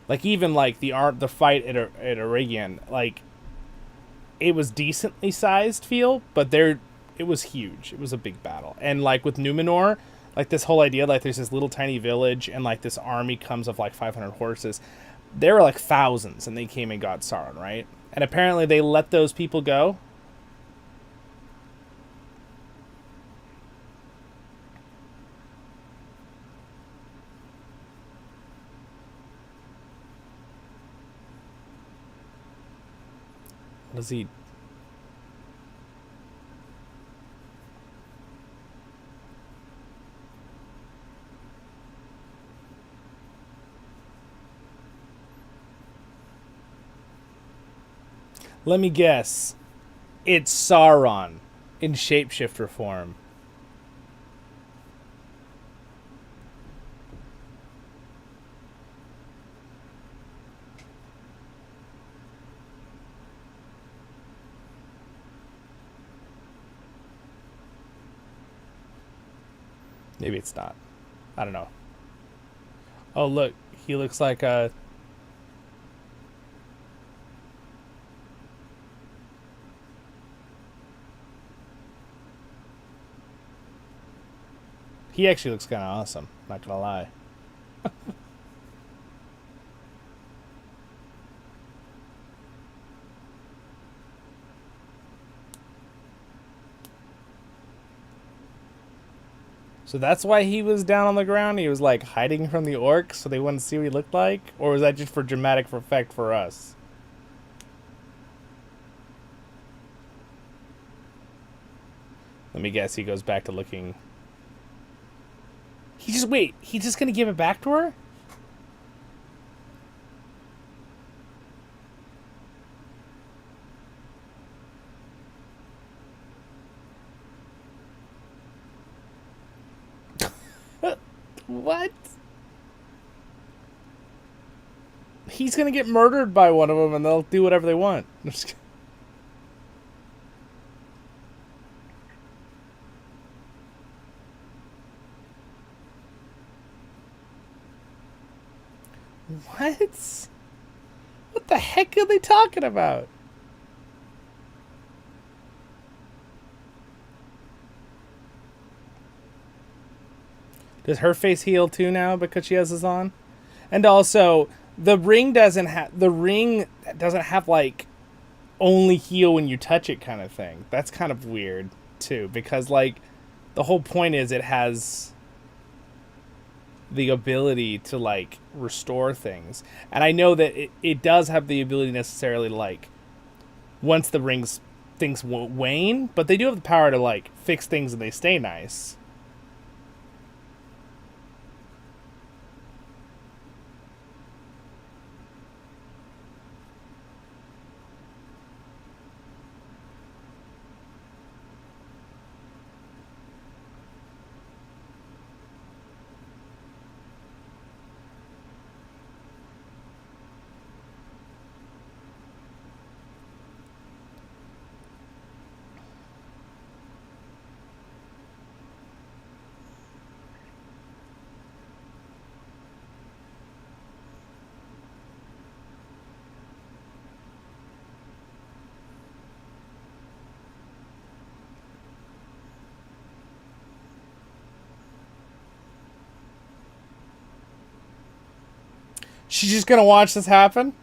Like, even like the fight at Aragian, like, it was decently sized feel, but it was huge. It was a big battle. And like with Numenor, like this whole idea, like there's this little tiny village and like this army comes of like 500 horses. There were like thousands and they came and got Sauron, right? And apparently they let those people go. What does he... Let me guess. It's Sauron in shapeshifter form. Maybe it's not. I don't know. Oh, look. He looks like a... He actually looks kind of awesome. Not gonna lie. So that's why he was down on the ground? He was like hiding from the orcs so they wouldn't see what he looked like? Or was that just for dramatic effect for us? Let me guess, he goes back to looking... He's just gonna give it back to her? What? He's gonna get murdered by one of them and they'll do whatever they want. What? What the heck are they talking about? Does her face heal too now because she has this on? And also, the ring doesn't have like only heal when you touch it kind of thing. That's kind of weird too, because like the whole point is it has the ability to like restore things. And I know that it does have the ability necessarily like once the things wane, but they do have the power to like fix things and they stay nice. She's just gonna watch this happen?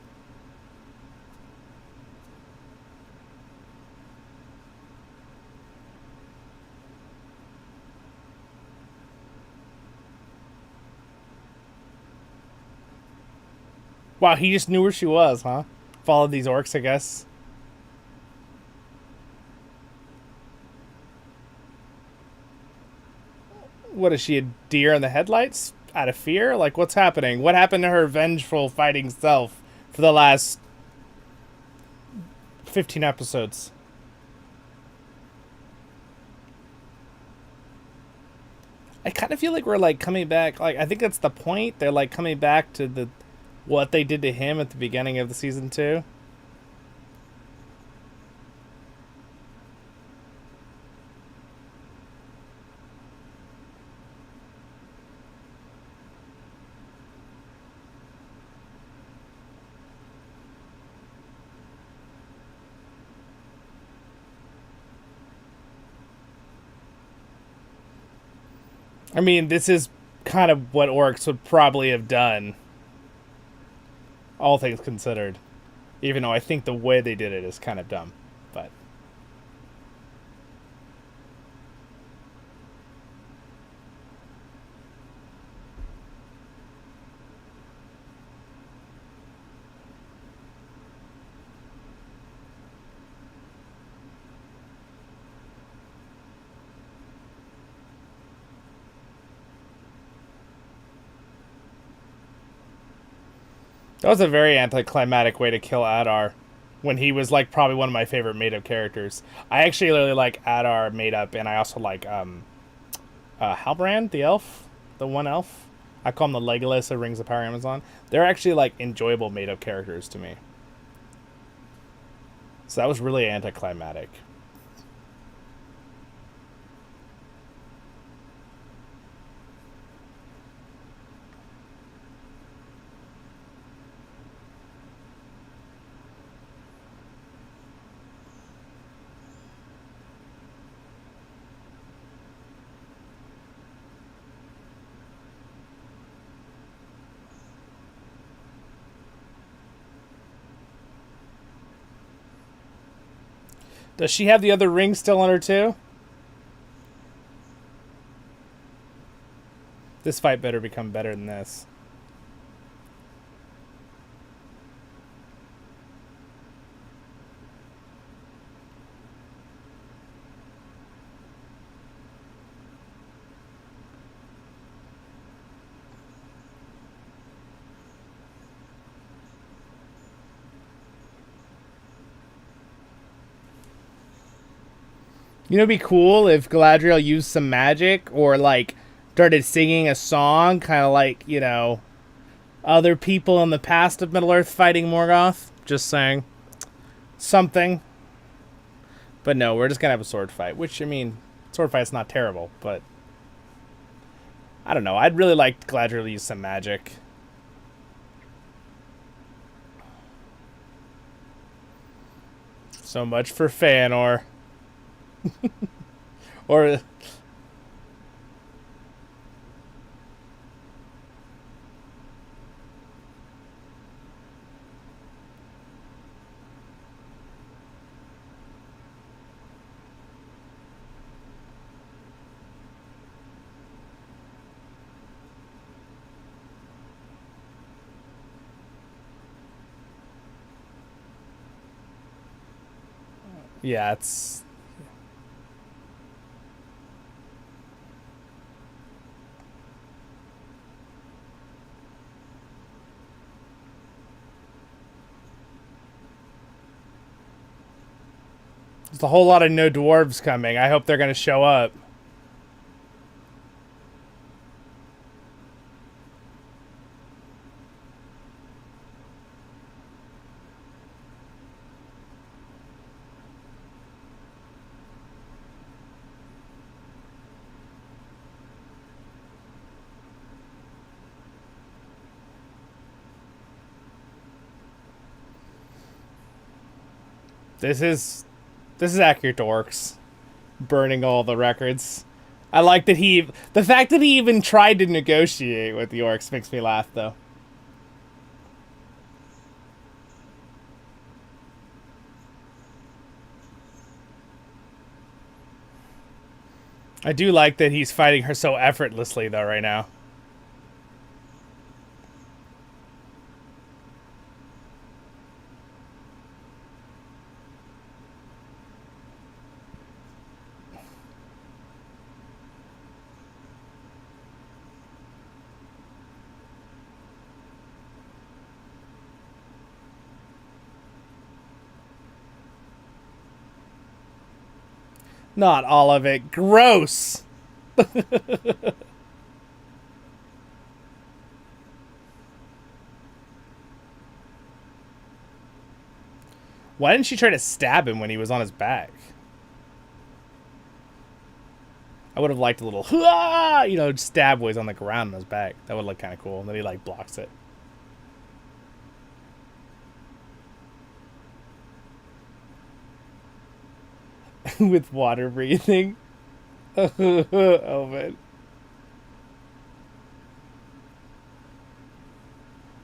Wow, he just knew where she was, huh? Followed these orcs, I guess. What is she, a deer in the headlights? Out of fear? Like, what's happening? What happened to her vengeful fighting self for the last 15 episodes? I kind of feel like we're, like, coming back. Like, I think that's the point. They're, like, coming back to the what they did to him at the beginning of the season 2. I mean, this is kind of what orcs would probably have done, all things considered. Even though I think the way they did it is kind of dumb. But that was a very anticlimactic way to kill Adar, when he was like probably one of my favorite made-up characters. I actually really like Adar made-up, and I also like Halbrand, the elf, the one elf. I call him the Legolas of Rings of Power Amazon. They're actually like enjoyable made-up characters to me. So that was really anticlimactic. Does she have the other ring still on her too? This fight better become better than this. You know, it'd be cool if Galadriel used some magic or, like, started singing a song, kind of like, you know, other people in the past of Middle-earth fighting Morgoth. Just saying. Something. But no, we're just going to have a sword fight, which, I mean, sword fight's not terrible, but I don't know. I'd really like Galadriel to use some magic. So much for Feanor. Or yeah, it's there's a whole lot of no dwarves coming. I hope they're going to show up. This is accurate to orcs. Burning all the records. I like that the fact that he even tried to negotiate with the orcs makes me laugh, though. I do like that he's fighting her so effortlessly, though, right now. Not all of it. Gross! Why didn't she try to stab him when he was on his back? I would have liked a little, you know, stab while he's on the ground on his back. That would look kind of cool. And then he, like, blocks it. With water breathing. Oh, man.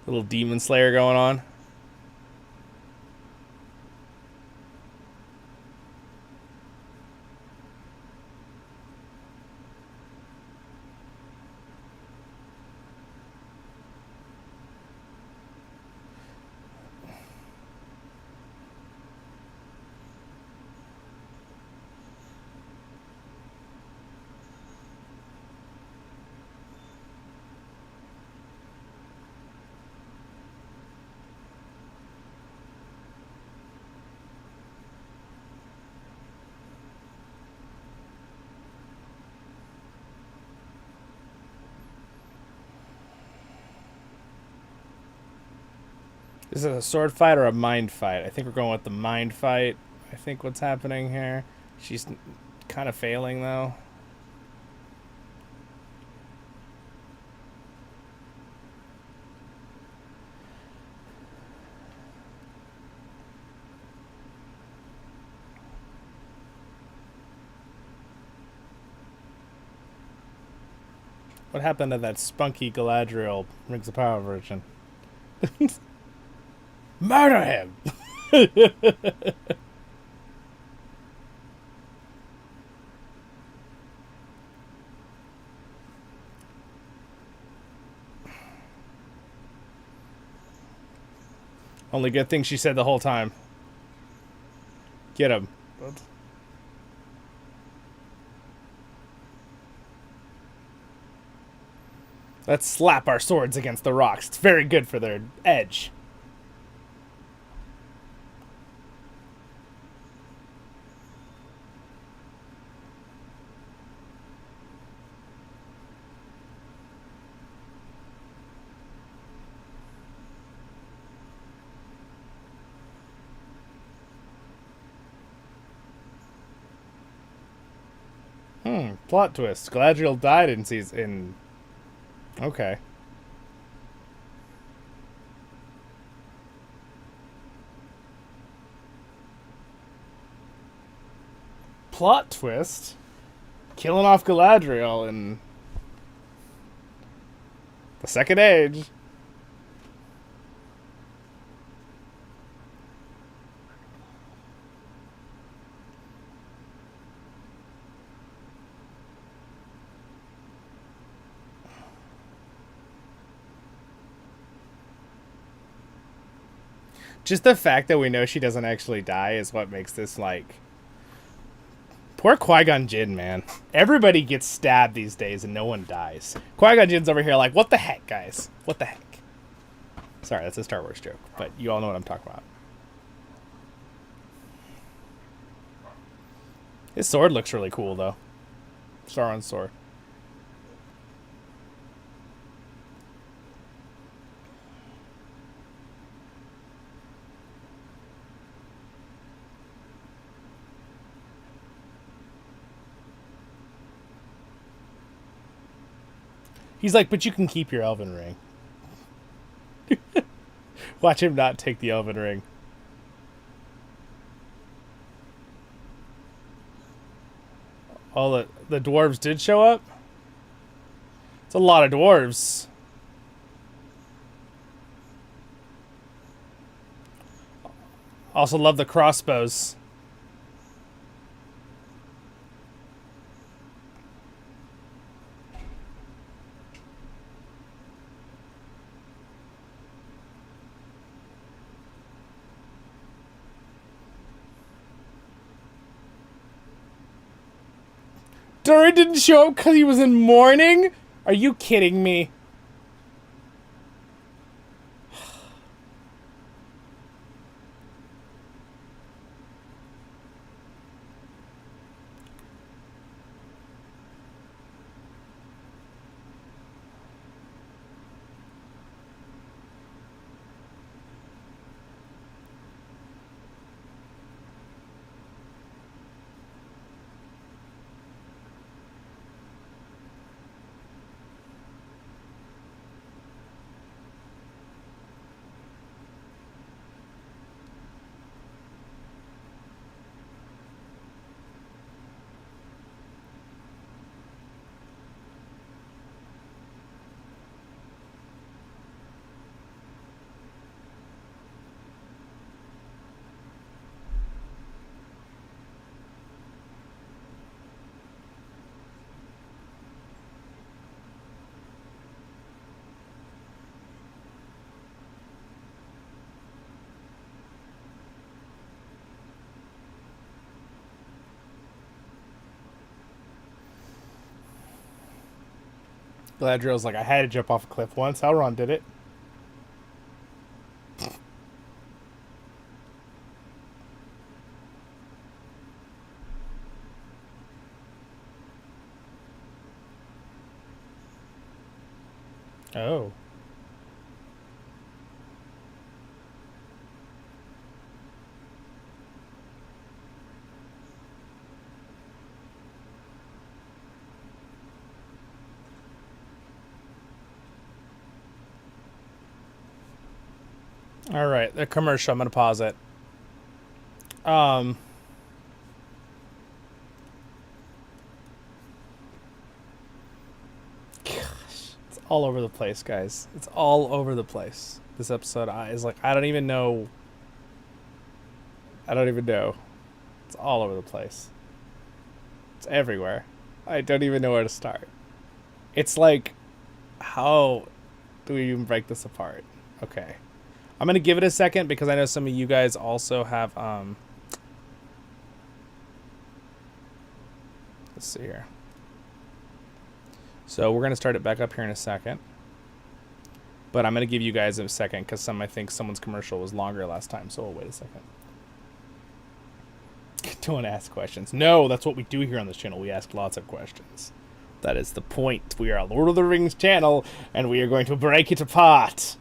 Little demon slayer going on. Is it a sword fight or a mind fight? I think we're going with the mind fight. I think what's happening here. She's kind of failing, though. What happened to that spunky Galadriel Rings of Power version? Murder him! Only good thing she said the whole time. Get him. Let's slap our swords against the rocks. It's very good for their edge. Plot twist. Galadriel died in season. Okay. Plot twist. Killing off Galadriel in the Second Age. Just the fact that we know she doesn't actually die is what makes this, like... Poor Qui-Gon Jinn, man. Everybody gets stabbed these days and no one dies. Qui-Gon Jinn's over here like, what the heck, guys? What the heck? Sorry, that's a Star Wars joke, but you all know what I'm talking about. His sword looks really cool, though. Sauron's sword. He's like, but you can keep your elven ring. Watch him not take the elven ring. All the dwarves did show up? It's a lot of dwarves. Also love the crossbows. Durin didn't show up because he was in mourning? Are you kidding me? Galadriel's like, I had to jump off a cliff once. Elrond did it. Oh. All right, the commercial. I'm gonna pause it. Gosh, it's all over the place, guys. It's all over the place. This episode is like, I don't even know. It's all over the place. It's everywhere. I don't even know where to start. It's like, how do we even break this apart? Okay. I'm going to give it a second because I know some of you guys also have, let's see here. So we're going to start it back up here in a second. But I'm going to give you guys a second because I think someone's commercial was longer last time, so we'll wait a second. Don't ask questions. No, that's what we do here on this channel. We ask lots of questions. That is the point. We are a Lord of the Rings channel, and we are going to break it apart.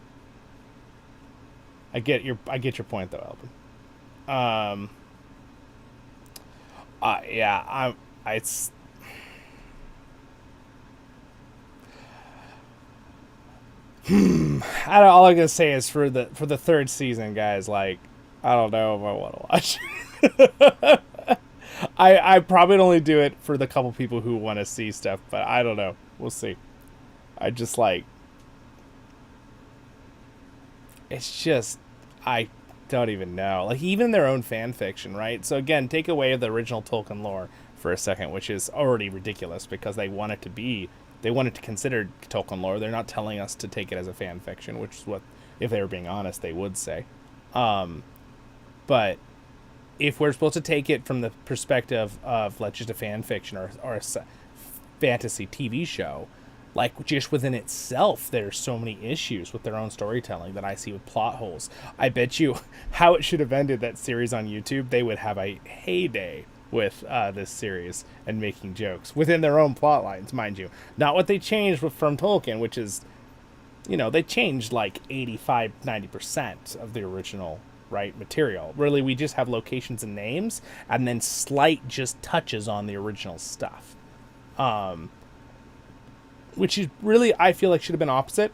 I get your point though, Alvin. Yeah, it's all I'm gonna say is for the third season, guys, like, I don't know if I want to watch. I probably only do it for the couple people who want to see stuff, but I don't know. We'll see. I just like, it's just, I don't even know. Like, even their own fan fiction, right? So again, take away the original Tolkien lore for a second, which is already ridiculous because they want it to consider Tolkien lore. They're not telling us to take it as a fan fiction, which is what, if they were being honest, they would say. But if we're supposed to take it from the perspective of, like, just a fan fiction or a fantasy TV show, like, just within itself, there's so many issues with their own storytelling that I see with plot holes. I bet you how it should have ended that series on YouTube, they would have a heyday with this series and making jokes within their own plot lines, mind you. Not what they changed from Tolkien, which is, you know, they changed like 85-90% of the original, right, material. Really, we just have locations and names and then slight just touches on the original stuff. Which is really, I feel like, should have been opposite.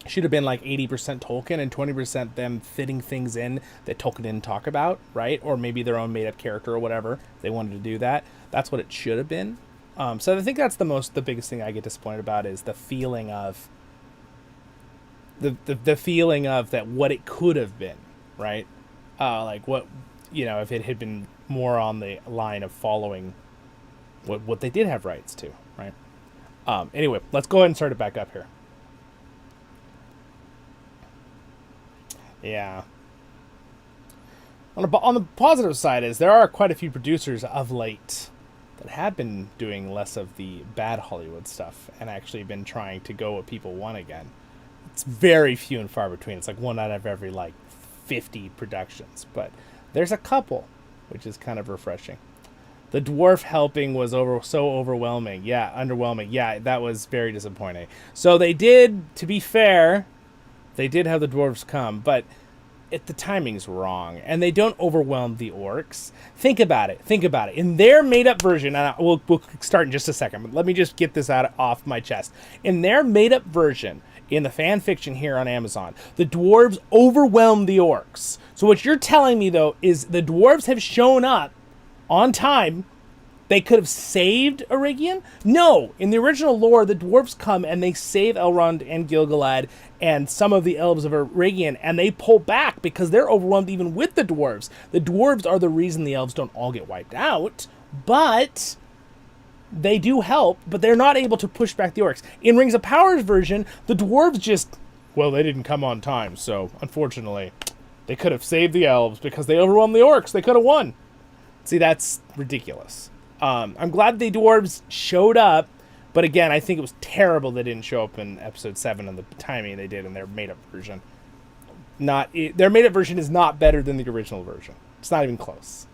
Should have been like 80% Tolkien and 20% them fitting things in that Tolkien didn't talk about, right? Or maybe their own made-up character or whatever. They wanted to do that. That's what it should have been. So I think that's the biggest thing I get disappointed about is the feeling of the feeling of that what it could have been, right? Like what, you know, if it had been more on the line of following what they did have rights to, right? Anyway, let's go ahead and start it back up here. Yeah. On the positive side is there are quite a few producers of late that have been doing less of the bad Hollywood stuff and actually been trying to go what people want again. It's very few and far between. It's like 1 out of every 50 productions, but there's a couple, which is kind of refreshing. The dwarf helping was so overwhelming. Yeah, underwhelming. Yeah, that was very disappointing. So they did, to be fair, they did have the dwarves come, but the timing's wrong, and they don't overwhelm the orcs. Think about it. In their made-up version, and we'll start in just a second, but let me just get this off my chest. In their made-up version, in the fan fiction here on Amazon, the dwarves overwhelm the orcs. So what you're telling me, though, is the dwarves have shown up on time. They could have saved Eregion? No! In the original lore, the dwarves come and they save Elrond and Gil-galad and some of the elves of Eregion, and they pull back because they're overwhelmed even with the dwarves. The dwarves are the reason the elves don't all get wiped out, but they do help, but they're not able to push back the orcs. In Rings of Power's version, the dwarves just, well, they didn't come on time, so unfortunately, they could have saved the elves because they overwhelmed the orcs. They could have won. See, that's ridiculous. I'm glad the dwarves showed up, but again, I think it was terrible they didn't show up in episode 7 and the timing they did in their made-up version. Their made-up version is not better than the original version. It's not even close.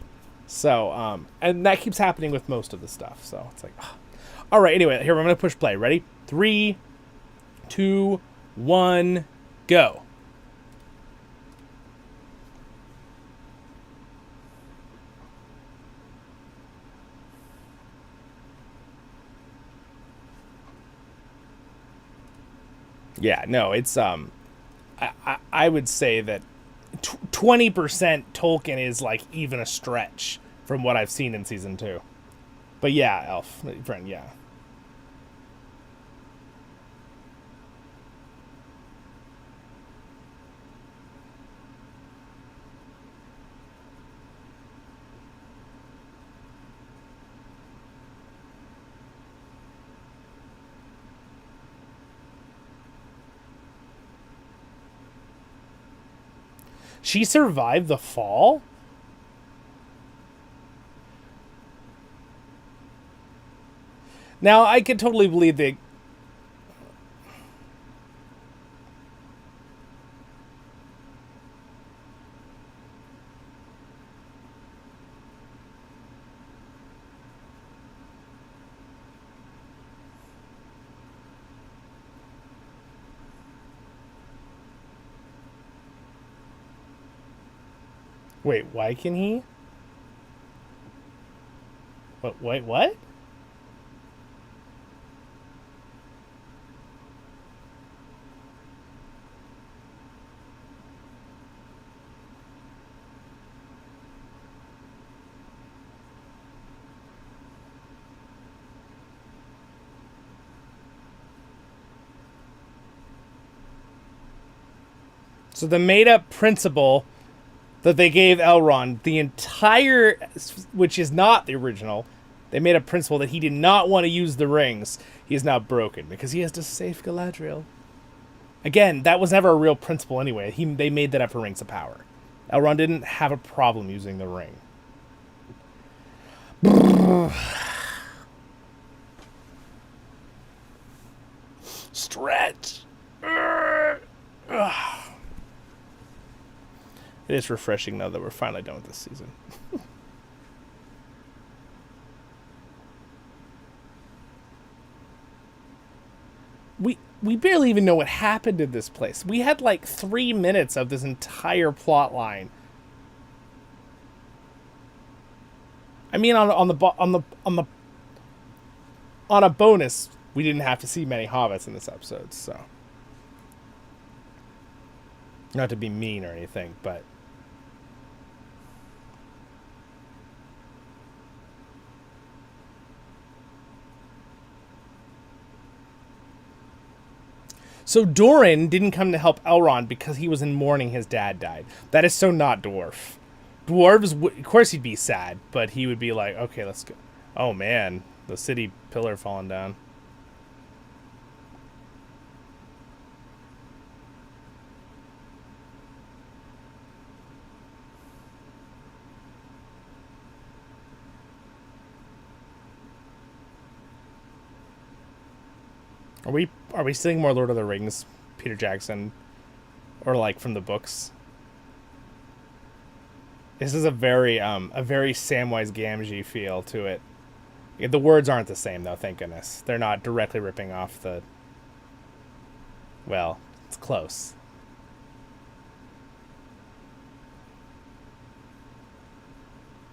So, and that keeps happening with most of the stuff. So it's like, oh. All right. Anyway, here I'm gonna push play. Ready? 3, 2, 1, go. Yeah, no, it's I would say that 20% Tolkien is even a stretch from what I've seen in season 2. But yeah, Elf friend, yeah. She survived the fall? Now, I could totally believe that. Wait, why can he? Wait, what? So the made-up principle that they gave Elrond, the entire, which is not the original, they made a principle that he did not want to use the rings. He is now broken because he has to save Galadriel. Again, that was never a real principle anyway. They made that up for Rings of Power. Elrond didn't have a problem using the ring. Stretch. It is refreshing, though, that we're finally done with this season. We barely even know what happened in this place. We had 3 minutes of this entire plot line. I mean, on a bonus, we didn't have to see many hobbits in this episode, so not to be mean or anything, but so Doran didn't come to help Elrond because he was in mourning his dad died. That is so not dwarf. Dwarves, of course he'd be sad, but he would be like, okay, let's go. Oh man, the city pillar falling down. Are we seeing more Lord of the Rings, Peter Jackson, or like from the books? This is a very Samwise Gamgee feel to it. The words aren't the same though, thank goodness. They're not directly ripping off the. Well, it's close.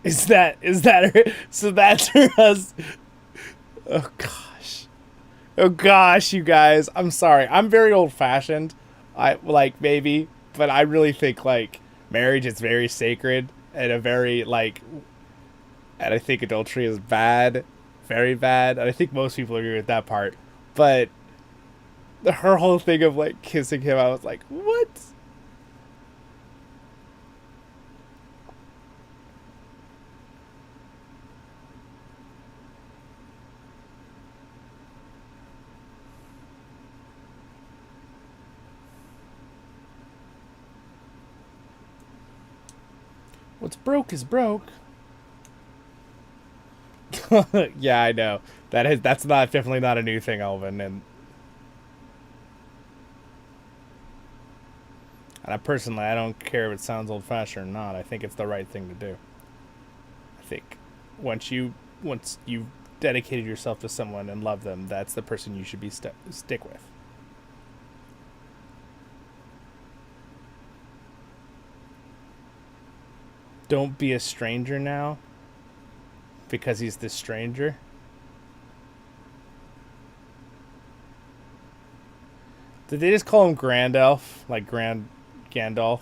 Is that so? That's us. Oh gosh. Oh gosh, you guys. I'm sorry. I'm very old-fashioned. I like maybe, but I really think like marriage is very sacred and a very like, and I think adultery is bad, very bad. And I think most people agree with that part. But her whole thing of like kissing him, I was like, what? What's broke is broke. Yeah, I know. That's not definitely not a new thing, Alvin, and I personally I don't care if it sounds old fashioned or not. I think it's the right thing to do. I think once you've dedicated yourself to someone and love them, that's the person you should be stick with. Don't be a stranger now because he's the stranger. Did they just call him Grand Elf? Like Grand Gandalf?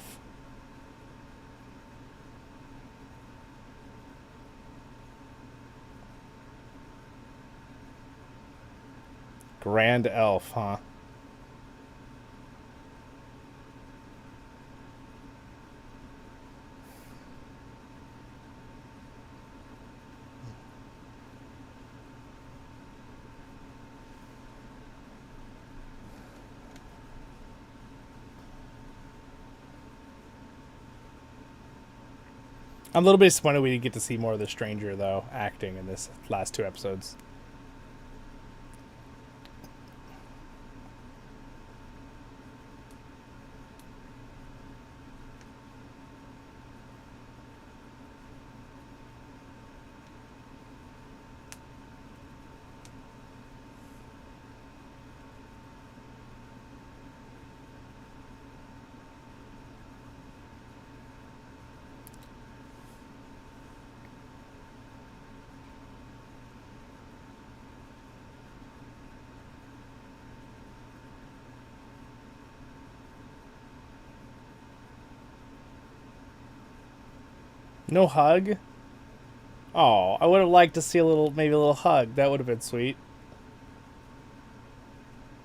Grand Elf, huh? I'm a little bit disappointed we didn't get to see more of the stranger, though, acting in this last 2 episodes. No hug? Oh, I would have liked to see maybe a little hug. That would have been sweet.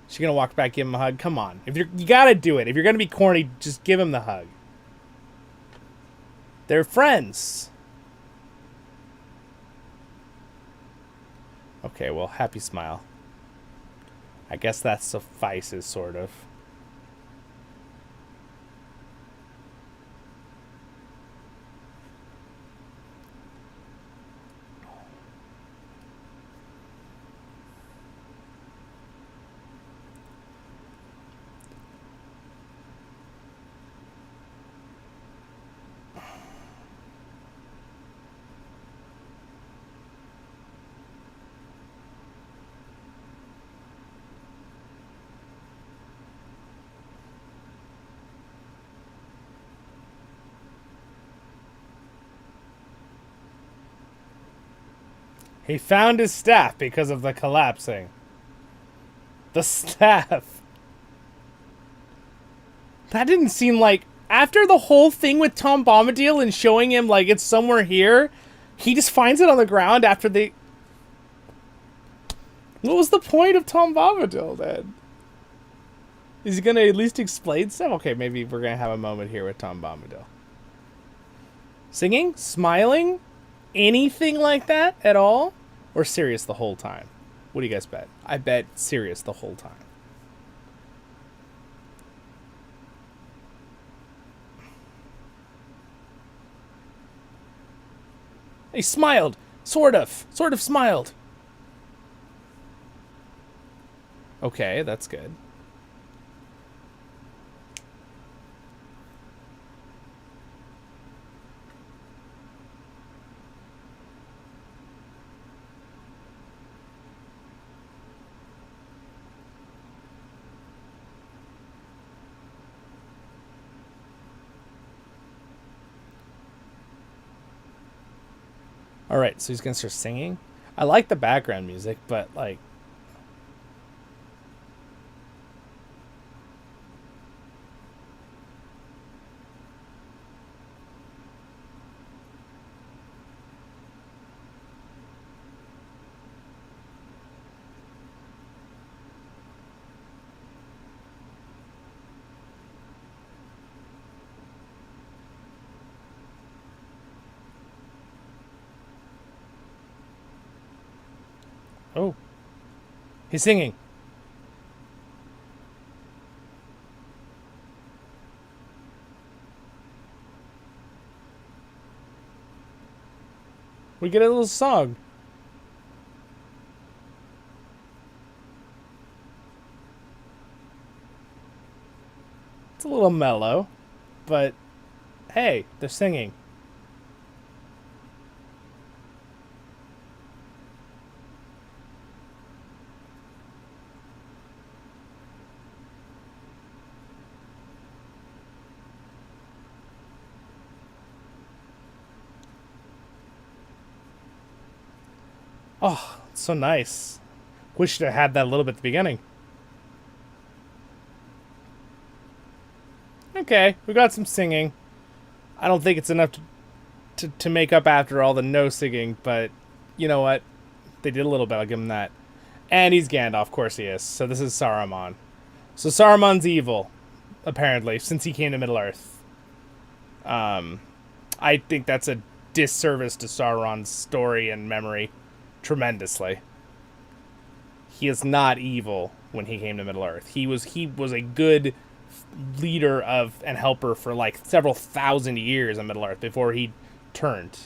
She's gonna walk back, give him a hug. Come on, you gotta do it. If you're gonna be corny, just give him the hug. They're friends. Okay, well, happy smile. I guess that suffices, sort of. He found his staff because of the collapsing. The staff. That didn't seem like... After the whole thing with Tom Bombadil and showing him, like, it's somewhere here, he just finds it on the ground after they... What was the point of Tom Bombadil, then? Is he gonna at least explain stuff? Okay, maybe we're gonna have a moment here with Tom Bombadil. Singing? Smiling? Anything like that at all? Or serious the whole time? What do you guys bet? I bet serious the whole time. He smiled. Sort of smiled. Okay, that's good. All right, so he's gonna start singing. I like the background music, but like, oh, he's singing. We get a little song. It's a little mellow, but hey, they're singing. Oh, it's so nice. Wish I had that a little bit at the beginning. Okay, we got some singing. I don't think it's enough to make up after all the no singing, but you know what? They did a little bit, I'll give them that. And he's Gandalf, of course he is. So this is Saruman. So Saruman's evil, apparently, since he came to Middle-earth. I think that's a disservice to Sauron's story and memory tremendously. He is not evil when he came to Middle-earth. He was a good leader of and helper for like several thousand years in Middle-earth before he turned.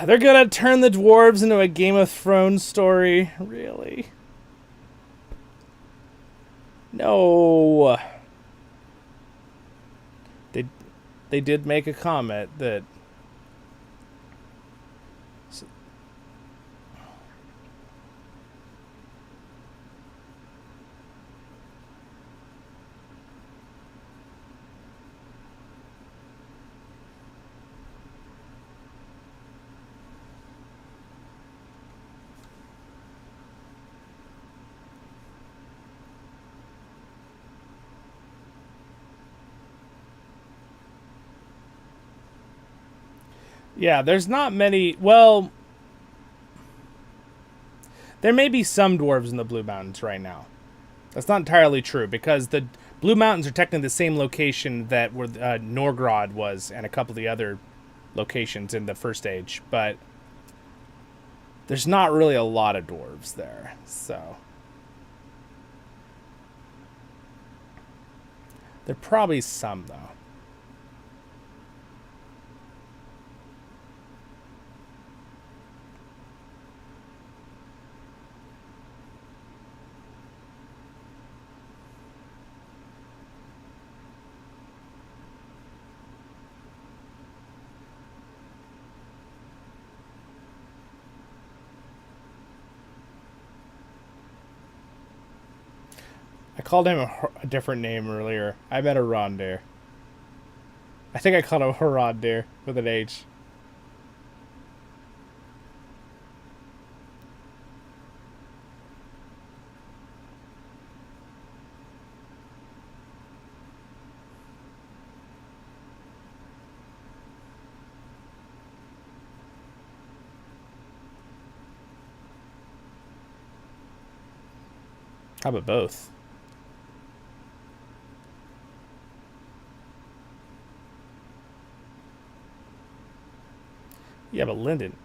They're gonna turn the dwarves into a Game of Thrones story? Really? No. They did make a comment that yeah, there's not many. Well, there may be some dwarves in the Blue Mountains right now. That's not entirely true because the Blue Mountains are technically the same location that where Norgrod was and a couple of the other locations in the First Age, but there's not really a lot of dwarves there, so there are probably some though. I called him a different name earlier. I meant a Rondir. I think I called him a Rondir with an H. How about both? Yeah, but Linden.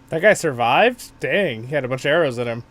That guy survived? Dang, he had a bunch of arrows in him.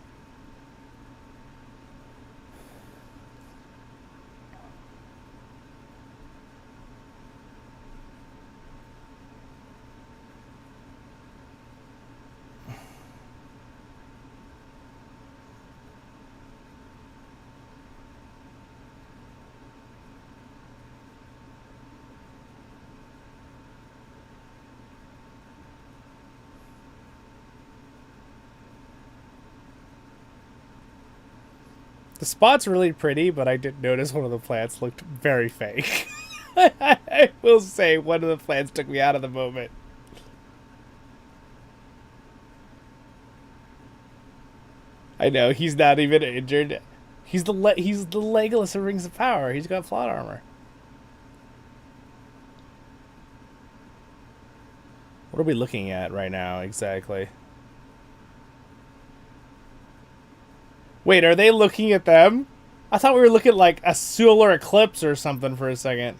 The spot's really pretty, but I did notice one of the plants looked very fake. I will say one of the plants took me out of the moment. I know, he's not even injured. He's the Legolas of Rings of Power. He's got plot armor. What are we looking at right now exactly? Wait, are they looking at them? I thought we were looking at like a solar eclipse or something for a second.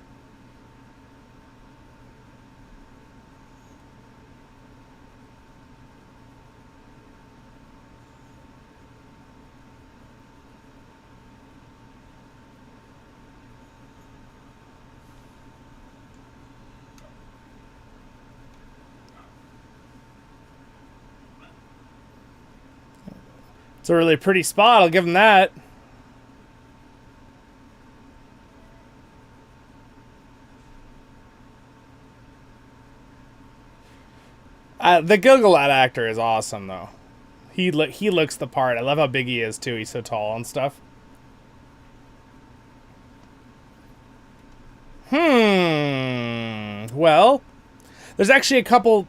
It's a really pretty spot, I'll give them that. The Gilgalad actor is awesome, though. He looks the part. I love how big he is, too. He's so tall and stuff. Well, there's actually a couple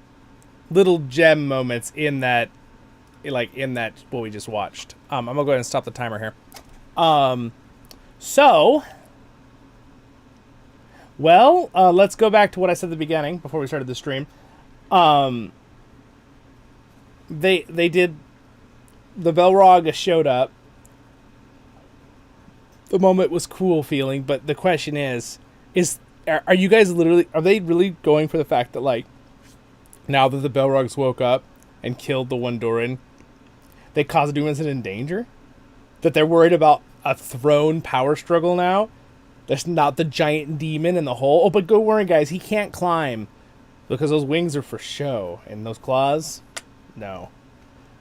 little gem moments in that, what we just watched. I'm gonna go ahead and stop the timer here. Let's go back to what I said at the beginning before we started the stream. They did, the Balrog showed up. The moment was cool feeling, but the question is are you guys are they really going for the fact that, like, now that the Balrogs woke up and killed the one Doran, that Khazad-dûm isn't in danger? That they're worried about a throne power struggle now? That's not the giant demon in the hole. Oh, but go worry, guys, he can't climb because those wings are for show, and those claws, no.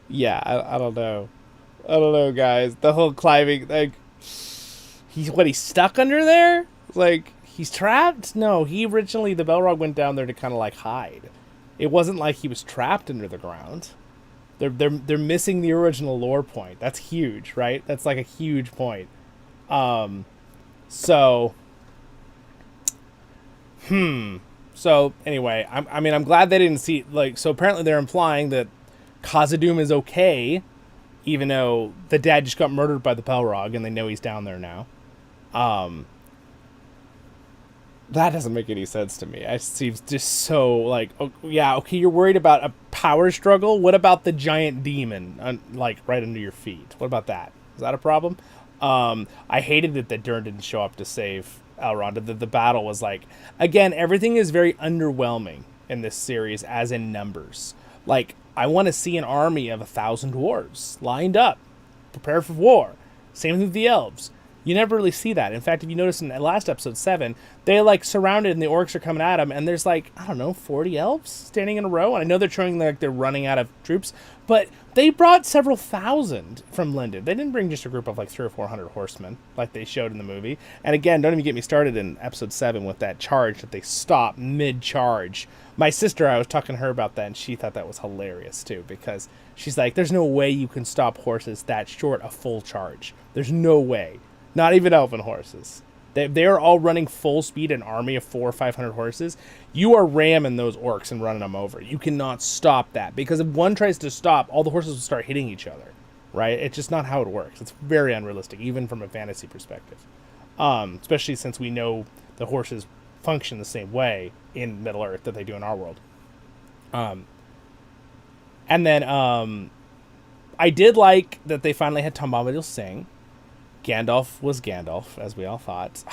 Yeah, I don't know. I don't know, guys. The whole climbing, like, he's stuck under there? Like, he's trapped? No, the Balrog went down there to kind of like hide. It wasn't like he was trapped under the ground. They're missing the original lore point. That's huge, right? That's like a huge point. So anyway, I'm glad they didn't see, like, so apparently they're implying that Khazad-dûm is okay, even though the dad just got murdered by the Balrog and they know he's down there now. That doesn't make any sense to me. It seems just so, like, oh, yeah, okay, you're worried about a power struggle? What about the giant demon, like, right under your feet? What about that? Is that a problem? I hated that Durin didn't show up to save Elrond. The battle was like, again, everything is very underwhelming in this series, as in numbers. Like, I want to see an army of 1,000 dwarves lined up, prepared for war. Same with the elves. You never really see that. In fact, if you notice in the last episode 7, they like surrounded and the orcs are coming at them, and there's like, I don't know, 40 elves standing in a row. And I know they're showing like they're running out of troops, but they brought several thousand from Linden. They didn't bring just a group of like 300 or 400 horsemen like they showed in the movie. And again, don't even get me started in episode 7 with that charge that they stopped mid-charge. My sister, I was talking to her about that, and she thought that was hilarious too, because she's like, there's no way you can stop horses that short a full charge. There's no way. Not even elven horses. They are all running full speed, an army of 400 or 500 horses. You are ramming those orcs and running them over. You cannot stop that, because if one tries to stop, all the horses will start hitting each other, right? It's just not how it works. It's very unrealistic, even from a fantasy perspective. Especially since we know the horses function the same way in Middle Earth that they do in our world. And then I did like that they finally had Tom Bombadil sing. Gandalf was Gandalf, as we all thought.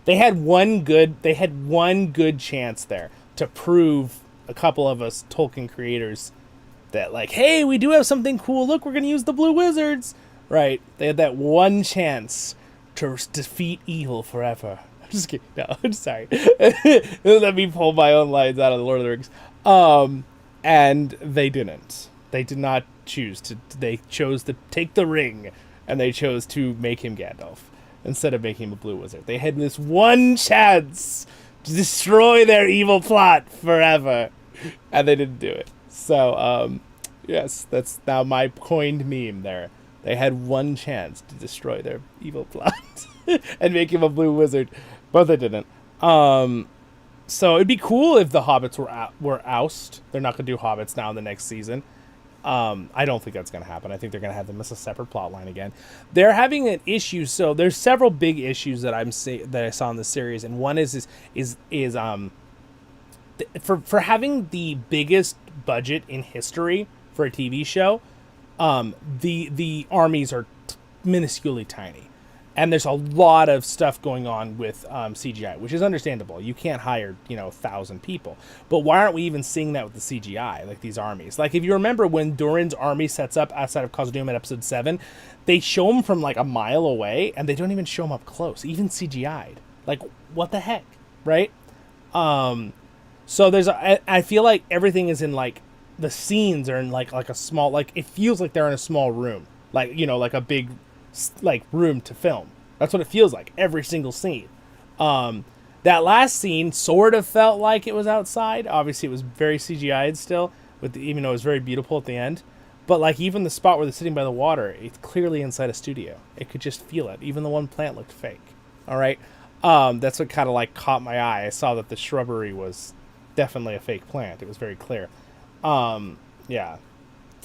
They had one good chance there to prove a couple of us Tolkien creators that, like, hey, we do have something cool. Look, we're going to use the Blue Wizards. Right. They had that one chance to defeat evil forever. I'm just kidding. No, I'm sorry. Let me pull my own lines out of the Lord of the Rings. And they didn't. They did not choose to. They chose to take the ring. And they chose to make him Gandalf instead of making him a blue wizard. They had this one chance to destroy their evil plot forever, and they didn't do it. So, yes, that's now my coined meme there. They had one chance to destroy their evil plot and make him a blue wizard, but they didn't. So it'd be cool if the hobbits were oust. They're not going to do hobbits now in the next season. I don't think that's going to happen. I think they're going to have them as a separate plot line again. They're having an issue. So there's several big issues that I saw in the series, and one is for having the biggest budget in history for a TV show. The armies are minusculely tiny, and there's a lot of stuff going on with CGI, which is understandable. You can't hire 1,000 people, but why aren't we even seeing that with the CGI, like these armies? Like if you remember when Durin's army sets up outside of Khazad-dûm in episode 7, they show them from like a mile away, and they don't even show them up close, even CGI'd. Like what the heck, right? So I feel like everything is in like the scenes are in like a small, like it feels like they're in a small room, like like a big like room to film. That's what it feels like every single scene. That last scene sort of felt like it was outside. Obviously it was very CGI'd still, even though it was very beautiful at the end. But like even the spot where they're sitting by the water, it's clearly inside a studio. It could just feel it. Even the one plant looked fake. All right. That's what kind of like caught my eye. I saw that the shrubbery was definitely a fake plant. It was very clear. Yeah.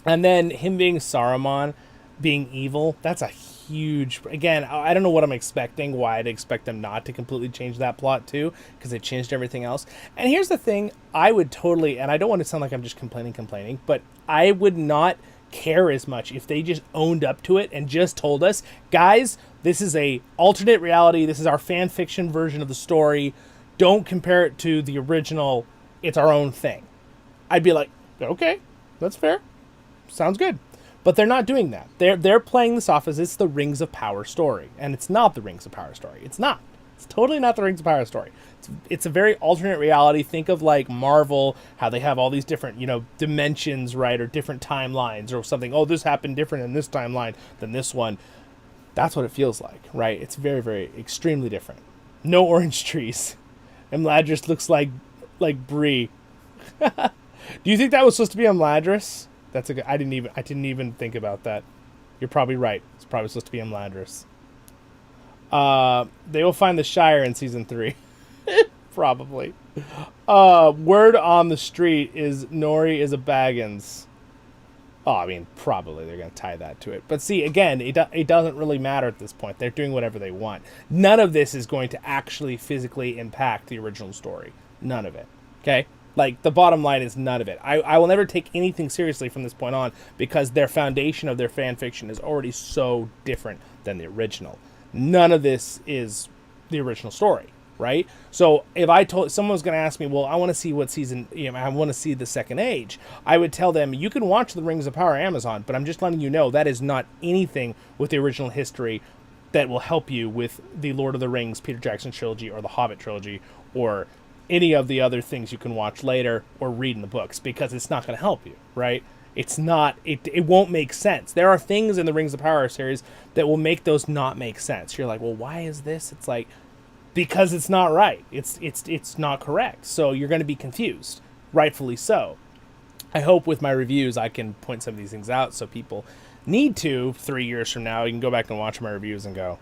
And then him being Saruman, being evil, that's a huge... Again, I don't know what I'm expecting, why I'd expect them not to completely change that plot too, because they changed everything else. And here's the thing, I would totally, and I don't want to sound like I'm just complaining, but I would not care as much if they just owned up to it and just told us, guys, this is a alternate reality, this is our fan fiction version of the story, don't compare it to the original, it's our own thing. I'd be like, okay, that's fair, sounds good. But they're not doing that. They're playing this off as it's the Rings of Power story. And it's not the Rings of Power story. It's not. It's totally not the Rings of Power story. It's a very alternate reality. Think of like Marvel, how they have all these different, dimensions, right? Or different timelines or something. Oh, this happened different in this timeline than this one. That's what it feels like, right? It's very, very, extremely different. No orange trees. And Imladris looks like Bree. Do you think that was supposed to be Imladris? That's a good. I didn't even think about that. You're probably right. It's probably supposed to be Imladris. They will find the Shire in season 3. Probably. Word on the street is Nori is a Baggins. Oh, I mean, probably they're going to tie that to it. But see, again, it doesn't really matter at this point. They're doing whatever they want. None of this is going to actually physically impact the original story. None of it. Okay? Like, the bottom line is none of it. I will never take anything seriously from this point on because their foundation of their fan fiction is already so different than the original. None of this is the original story, right? So if someone was going to ask me, well, I want to see what season, I want to see the Second Age, I would tell them, you can watch The Rings of Power Amazon, but I'm just letting you know that is not anything with the original history that will help you with the Lord of the Rings, Peter Jackson trilogy, or the Hobbit trilogy, or any of the other things you can watch later or read in the books, because it's not going to help you, right? It's not, it won't make sense. There are things in the Rings of Power series that will make those not make sense. You're like, well, why is this? It's like, because it's not right. It's not correct. So you're going to be confused, rightfully so. I hope with my reviews I can point some of these things out so people need to, 3 years from now, you can go back and watch my reviews and go,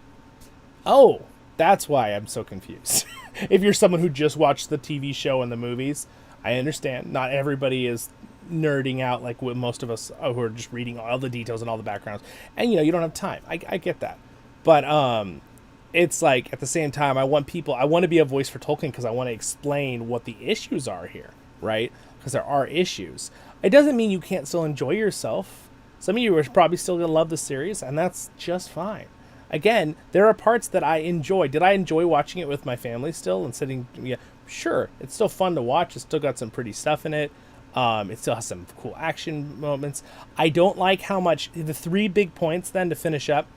oh, that's why I'm so confused. If you're someone who just watched the TV show and the movies, I understand. Not everybody is nerding out like with most of us who are just reading all the details and all the backgrounds. And, you don't have time. I get that. But it's like, at the same time, I want to be a voice for Tolkien because I want to explain what the issues are here, right? Because there are issues. It doesn't mean you can't still enjoy yourself. Some of you are probably still going to love the series, and that's just fine. Again, there are parts that I enjoy. Did I enjoy watching it with my family still and sitting? Yeah, sure. It's still fun to watch. It's still got some pretty stuff in it. It still has some cool action moments. I don't like how much, the 3 big points then to finish up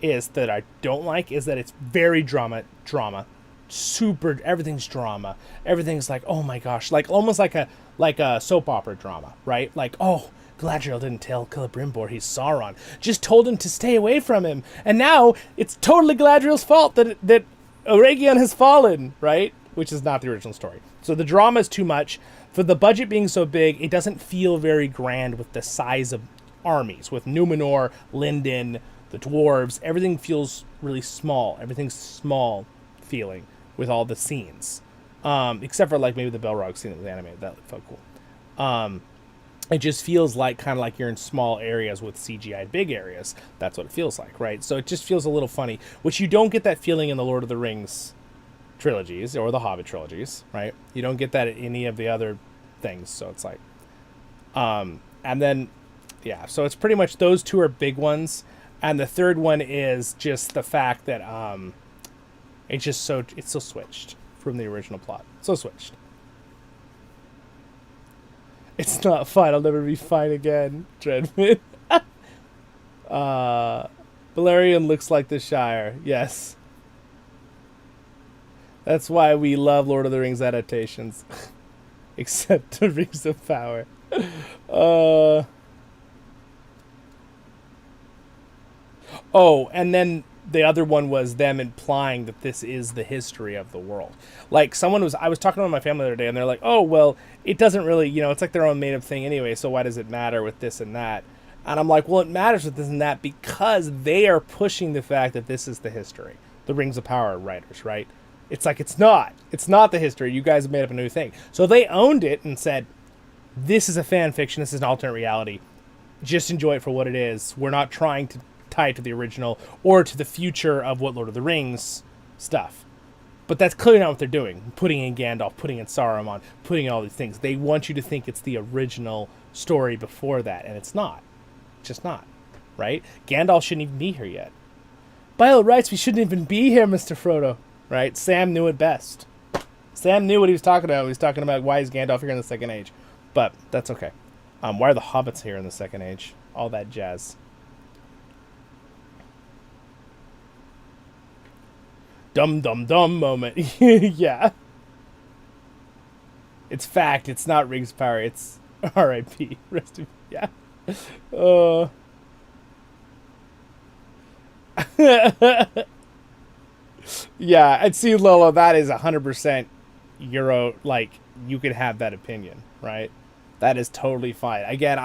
is that I don't like is that it's very drama, super, everything's drama. Everything's like, oh my gosh, like almost like a soap opera drama, right? Like, oh, Galadriel didn't tell Celebrimbor he's Sauron. Just told him to stay away from him. And now it's totally Galadriel's fault that Eregion has fallen, right? Which is not the original story. So the drama is too much. For the budget being so big, it doesn't feel very grand with the size of armies. With Numenor, Lindon, the dwarves, everything feels really small. Everything's small feeling with all the scenes. Except for like maybe the Balrog scene that was animated. That felt cool. It just feels like kind of like you're in small areas with CGI big areas. That's what it feels like, right? So it just feels a little funny, which you don't get that feeling in the Lord of the Rings trilogies or the Hobbit trilogies, right? You don't get that at any of the other things. So it's like, and then, yeah, so it's pretty much those 2 are big ones. And the third one is just the fact that it's so switched from the original plot. So switched. It's not fine. I'll never be fine again, Dreadman. Balerion looks like the Shire. Yes. That's why we love Lord of the Rings adaptations. Except the Rings of Power. Oh, and then the other one was them implying that this is the history of the world. Like I was talking to my family the other day, and they're like, oh, well, it doesn't really, it's like their own made up thing anyway, so why does it matter with this and that? And I'm like, well, it matters with this and that because they are pushing the fact that this is the history. The Rings of Power writers, right? It's like, it's not the history. You guys have made up a new thing. So they owned it and said, this is a fan fiction. This is an alternate reality. Just enjoy it for what it is. We're not trying to tie it to the original or to the future of what Lord of the Rings stuff. But that's clearly not what they're doing. Putting in Gandalf, putting in Saruman, putting in all these things. They want you to think it's the original story before that, and it's not. It's just not, right? Gandalf shouldn't even be here yet. By all rights, we shouldn't even be here, Mr. Frodo. Right? Sam knew it best. Sam knew what he was talking about. He was talking about why is Gandalf here in the Second Age. But that's okay. Why are the hobbits here in the Second Age? All that jazz. Dum dum dum moment. Yeah. It's fact. It's not Rings of Power. It's R.I.P. Rest of yeah. Yeah, and see, Lolo, that is 100% Euro. Like, you could have that opinion, right? That is totally fine. Again,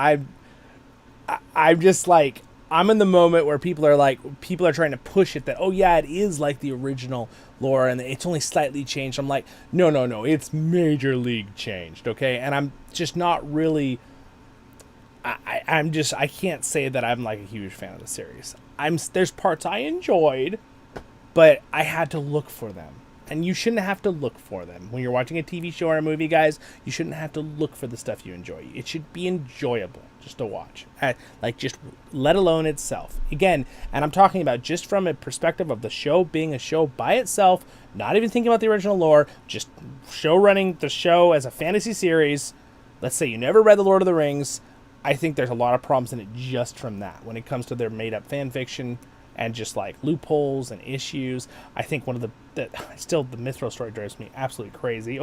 I'm just like, I'm in the moment where people are trying to push it that, oh yeah, it is like the original lore and it's only slightly changed. I'm like, no, it's major league changed, okay? And I'm just not really, I can't say that I'm like a huge fan of the series. There's parts I enjoyed, but I had to look for them. And you shouldn't have to look for them. When you're watching a TV show or a movie, guys, you shouldn't have to look for the stuff you enjoy. It should be enjoyable just to watch. Just let alone itself. Again, and I'm talking about just from a perspective of the show being a show by itself, not even thinking about the original lore, just show running the show as a fantasy series. Let's say you never read The Lord of the Rings. I think there's a lot of problems in it just from that when it comes to their made-up fan fiction and just like loopholes and issues. I think one of the Mithral story drives me absolutely crazy.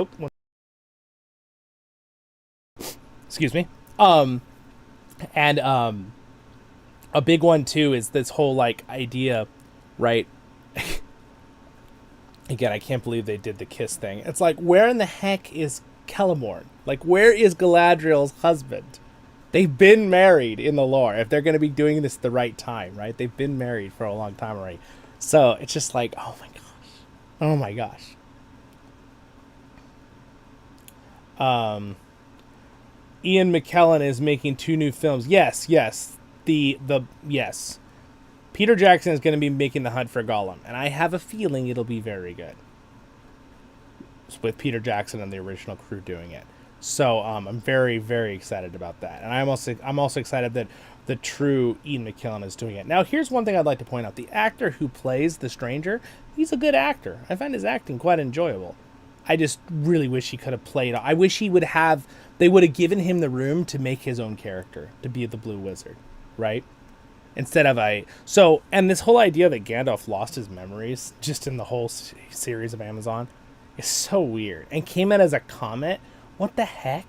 Excuse me. And a big one too is this whole like idea, right? Again, I can't believe they did the kiss thing. It's like, where in the heck is Celamorn? Like, where is Galadriel's husband? They've been married in the lore. If they're going to be doing this at the right time, right? They've been married for a long time already. So it's just like, oh my gosh. Oh my gosh. Ian McKellen is making 2 new films. Yes. Yes. Peter Jackson is going to be making The Hunt for Gollum, and I have a feeling it'll be very good. With Peter Jackson and the original crew doing it. So I'm very, very excited about that. And I'm also excited that the true Ian McKellen is doing it. Now, here's one thing I'd like to point out. The actor who plays the stranger, he's a good actor. I find his acting quite enjoyable. I just really wish he could have played. I wish they would have given him the room to make his own character, to be the Blue Wizard, right? Instead of and this whole idea that Gandalf lost his memories just in the whole series of Amazon is so weird, and came in as a comet. What the heck?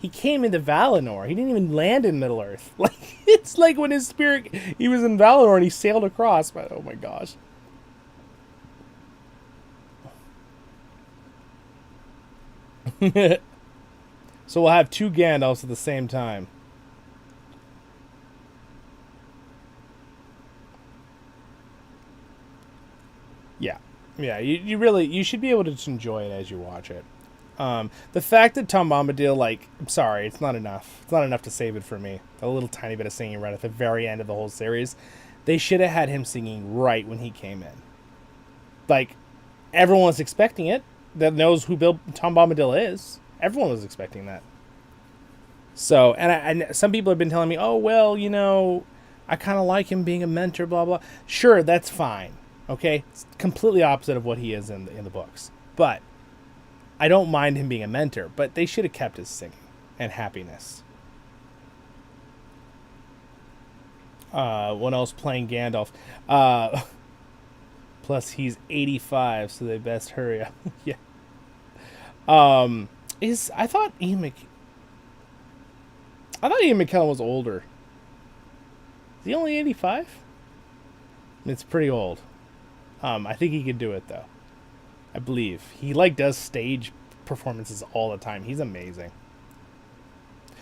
He came into Valinor. He didn't even land in Middle Earth. Like, it's like when his spirit, he was in Valinor and he sailed across. But oh my gosh. So we'll have 2 Gandalfs at the same time. Yeah, you should be able to enjoy it as you watch it. The fact that Tom Bombadil, like, I'm sorry, it's not enough. It's not enough to save it for me. A little tiny bit of singing right at the very end of the whole series. They should have had him singing right when he came in. Like, everyone was expecting it. That knows who Tom Bombadil is. Everyone was expecting that. So, and some people have been telling me, oh, well, I kind of like him being a mentor, blah, blah. Sure, that's fine. Okay? It's completely opposite of what he is in the books. But I don't mind him being a mentor, but they should have kept his singing and happiness. What else playing Gandalf? Plus, he's 85, so they best hurry up. Yeah. I thought Ian McKellen was older. Is he only 85? It's pretty old. I think he could do it, though. I believe. He, does stage performances all the time. He's amazing.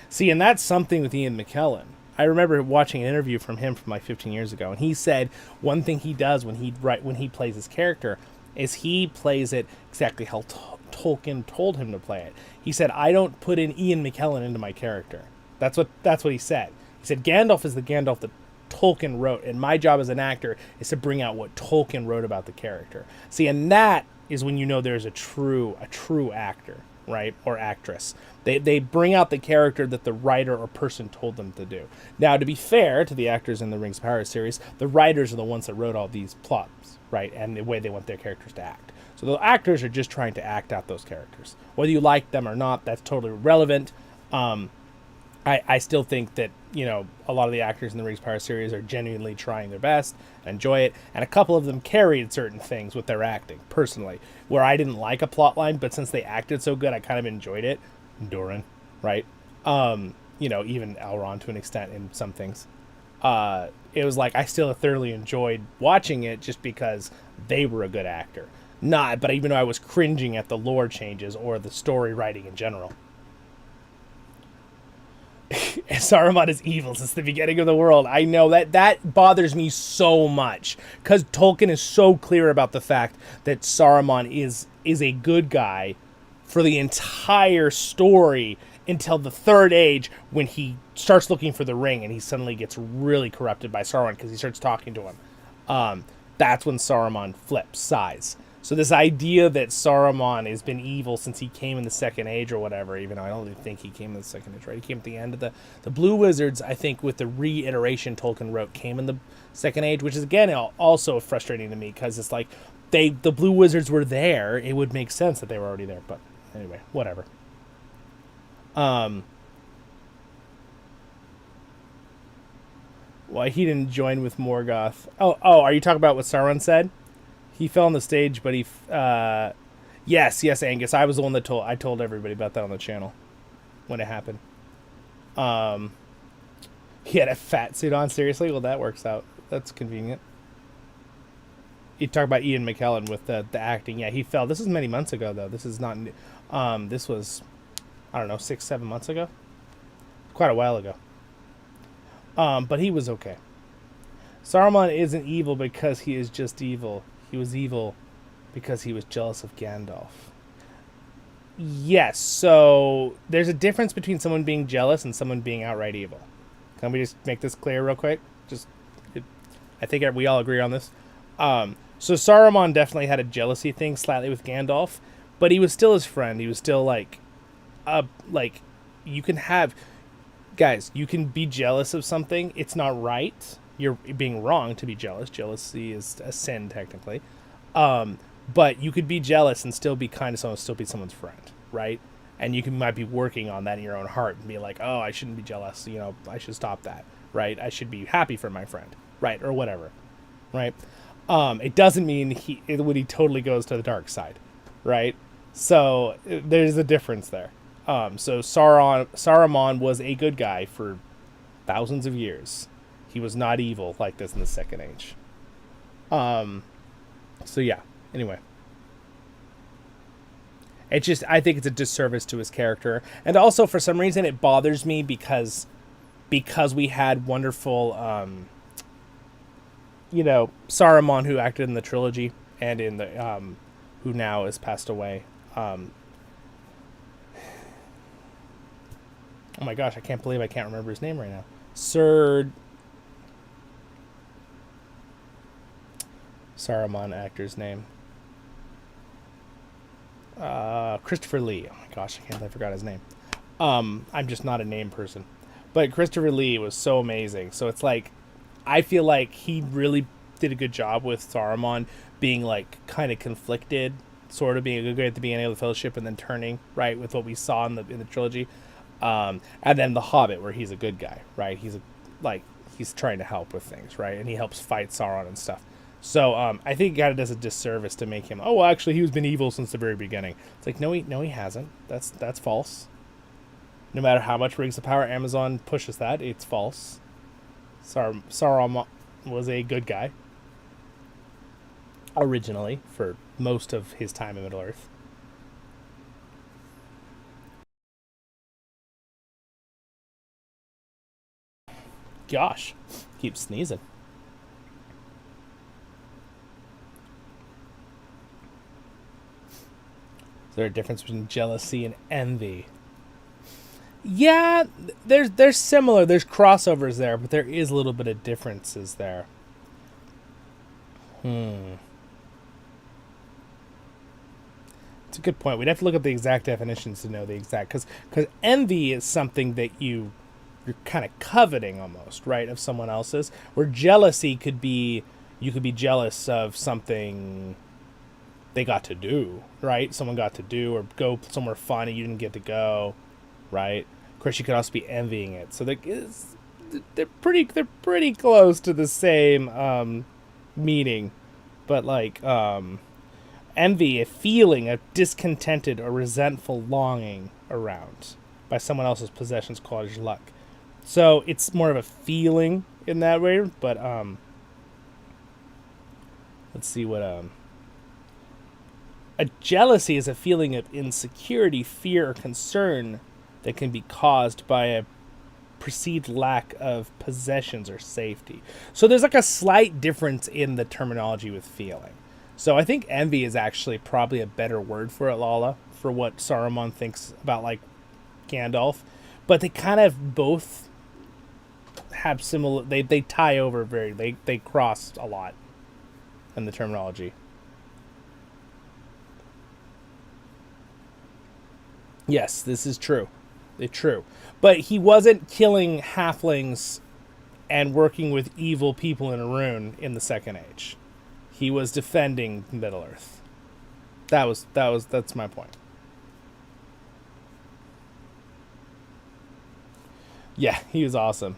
See, and that's something with Ian McKellen. I remember watching an interview from him from 15 years ago, and he said one thing he does when he plays his character is he plays it exactly how Tolkien told him to play it. He said, I don't put in Ian McKellen into my character. That's what he said. He said, Gandalf is the Gandalf that Tolkien wrote, and my job as an actor is to bring out what Tolkien wrote about the character. See, and that is when there's a true actor, right, or actress. They bring out the character that the writer or person told them to do. Now, to be fair to the actors in the Rings of Power series, the writers are the ones that wrote all these plots, right, and the way they want their characters to act. So the actors are just trying to act out those characters. Whether you like them or not, that's totally irrelevant. I still think that, a lot of the actors in the Rings of Power series are genuinely trying their best and enjoy it. And a couple of them carried certain things with their acting, personally, where I didn't like a plot line, but since they acted so good, I kind of enjoyed it. Doran, right? Even Elrond to an extent in some things. It was like I still thoroughly enjoyed watching it just because they were a good actor. But even though I was cringing at the lore changes or the story writing in general. Saruman is evil since the beginning of the world. I know that bothers me so much because Tolkien is so clear about the fact that Saruman is a good guy for the entire story until the Third Age, when he starts looking for the ring and he suddenly gets really corrupted by Sauron because he starts talking to him. That's when Saruman flips sides. So this idea that Saruman has been evil since he came in the Second Age or whatever, even though I don't even think he came in the Second Age, right? He came at the end of the Blue Wizards, I think, with the reiteration Tolkien wrote, came in the Second Age, which is, again, also frustrating to me because it's like the Blue Wizards were there. It would make sense that they were already there, but anyway, whatever. Why he didn't join with Morgoth. Oh, are you talking about what Sauron said? He fell on the stage, but yes, Angus. I was the one that told everybody about that on the channel when it happened. He had a fat suit on, seriously? Well, that works out. That's convenient. You talk about Ian McKellen with the acting. Yeah, he fell. This is many months ago, though. This is not... this was, I don't know, 6-7 months ago? Quite a while ago. But he was okay. Saruman isn't evil because he is just evil. He was evil because he was jealous of Gandalf. Yes, so there's a difference between someone being jealous and someone being outright evil. Can we just make this clear real quick? I think we all agree on this. So Saruman definitely had a jealousy thing slightly with Gandalf, but he was still his friend. He was still like you can have, guys, you can be jealous of something. It's not right. You're being wrong to be jealous. Jealousy is a sin technically. But you could be jealous and still be kind to someone, still be someone's friend, right? And you might be working on that in your own heart and be like, oh, I shouldn't be jealous. You know, I should stop that, right? I should be happy for my friend, right? Or whatever, right? It doesn't mean when he totally goes to the dark side, right? So there's a difference there. So Saruman was a good guy for thousands of years. He was not evil like this in the Second Age. So yeah. Anyway. It's just, I think it's a disservice to his character. And also, for some reason, it bothers me because we had wonderful, Saruman, who acted in the trilogy and in the, who now has passed away. Oh my gosh, I can't believe I can't remember his name right now. Saruman actor's name. Christopher Lee. Oh my gosh, I can't believe I forgot his name. I'm just not a name person. But Christopher Lee was so amazing. So it's like, I feel like he really did a good job with Saruman being like kind of conflicted, sort of being a good guy at the beginning of the Fellowship and then turning, right, with what we saw in the trilogy. And then the Hobbit, where he's a good guy, right? He's trying to help with things, right? And he helps fight Sauron and stuff. So I think it kind of does a disservice to make him, oh, well, actually, he's been evil since the very beginning. It's like, no, he hasn't. That's false. No matter how much Rings of Power Amazon pushes that, it's false. Sauron was a good guy. Originally, for most of his time in Middle-earth. Gosh, keep sneezing. Is there a difference between jealousy and envy? Yeah, there's similar. There's crossovers there, but there is a little bit of differences there. It's a good point. We'd have to look up the exact definitions to know the exact, because envy is something that you're kind of coveting almost, right, of someone else's. Where jealousy could be, you could be jealous of something they got to do, right? Someone got to do or go somewhere fun and you didn't get to go, right? Of course, you could also be envying it. So they're pretty close to the same meaning, but like envy, a feeling of discontented or resentful longing around by someone else's possessions, qualities, luck. So it's more of a feeling in that way, but let's see what a jealousy is a feeling of insecurity, fear, or concern that can be caused by a perceived lack of possessions or safety. So there's like a slight difference in the terminology with feeling. So I think envy is actually probably a better word for it, Lala, for what Saruman thinks about like Gandalf. But they kind of both have similar, they tie over they cross a lot in the terminology. Yes, this is true. It's true. But he wasn't killing halflings and working with evil people in Arun in the Second Age. He was defending Middle-earth. That's my point. Yeah, he was awesome.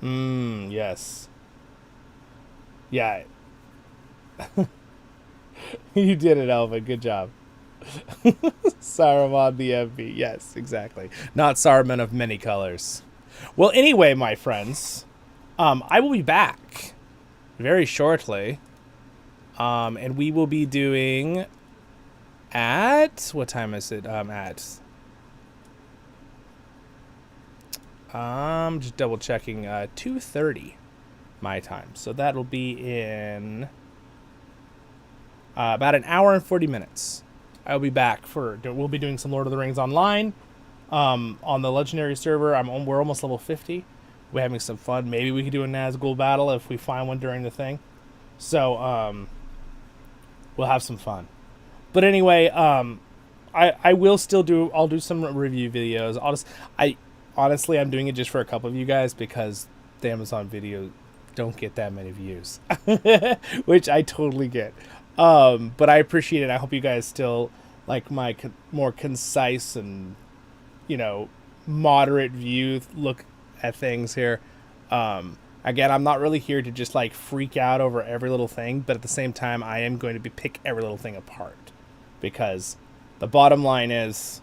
Yes. Yeah. You did it, Elvin. Good job. Saruman the MV. Yes, exactly. Not Saruman of many colors. Well, anyway, my friends, I will be back very shortly. And we will be doing at what time is it? Just double checking. 2:30 my time. So that'll be in about an hour and 40 minutes. I'll be back we'll be doing some Lord of the Rings online on the legendary server. We're almost level 50. We're having some fun. Maybe we could do a Nazgul battle if we find one during the thing. So we'll have some fun. But anyway, I will still I'll do some review videos. Honestly, I'm doing it just for a couple of you guys because the Amazon videos don't get that many views, which I totally get. But I appreciate it. I hope you guys still like my more concise and, moderate look at things here. Again, I'm not really here to just like freak out over every little thing, but at the same time, I am going to pick every little thing apart because the bottom line is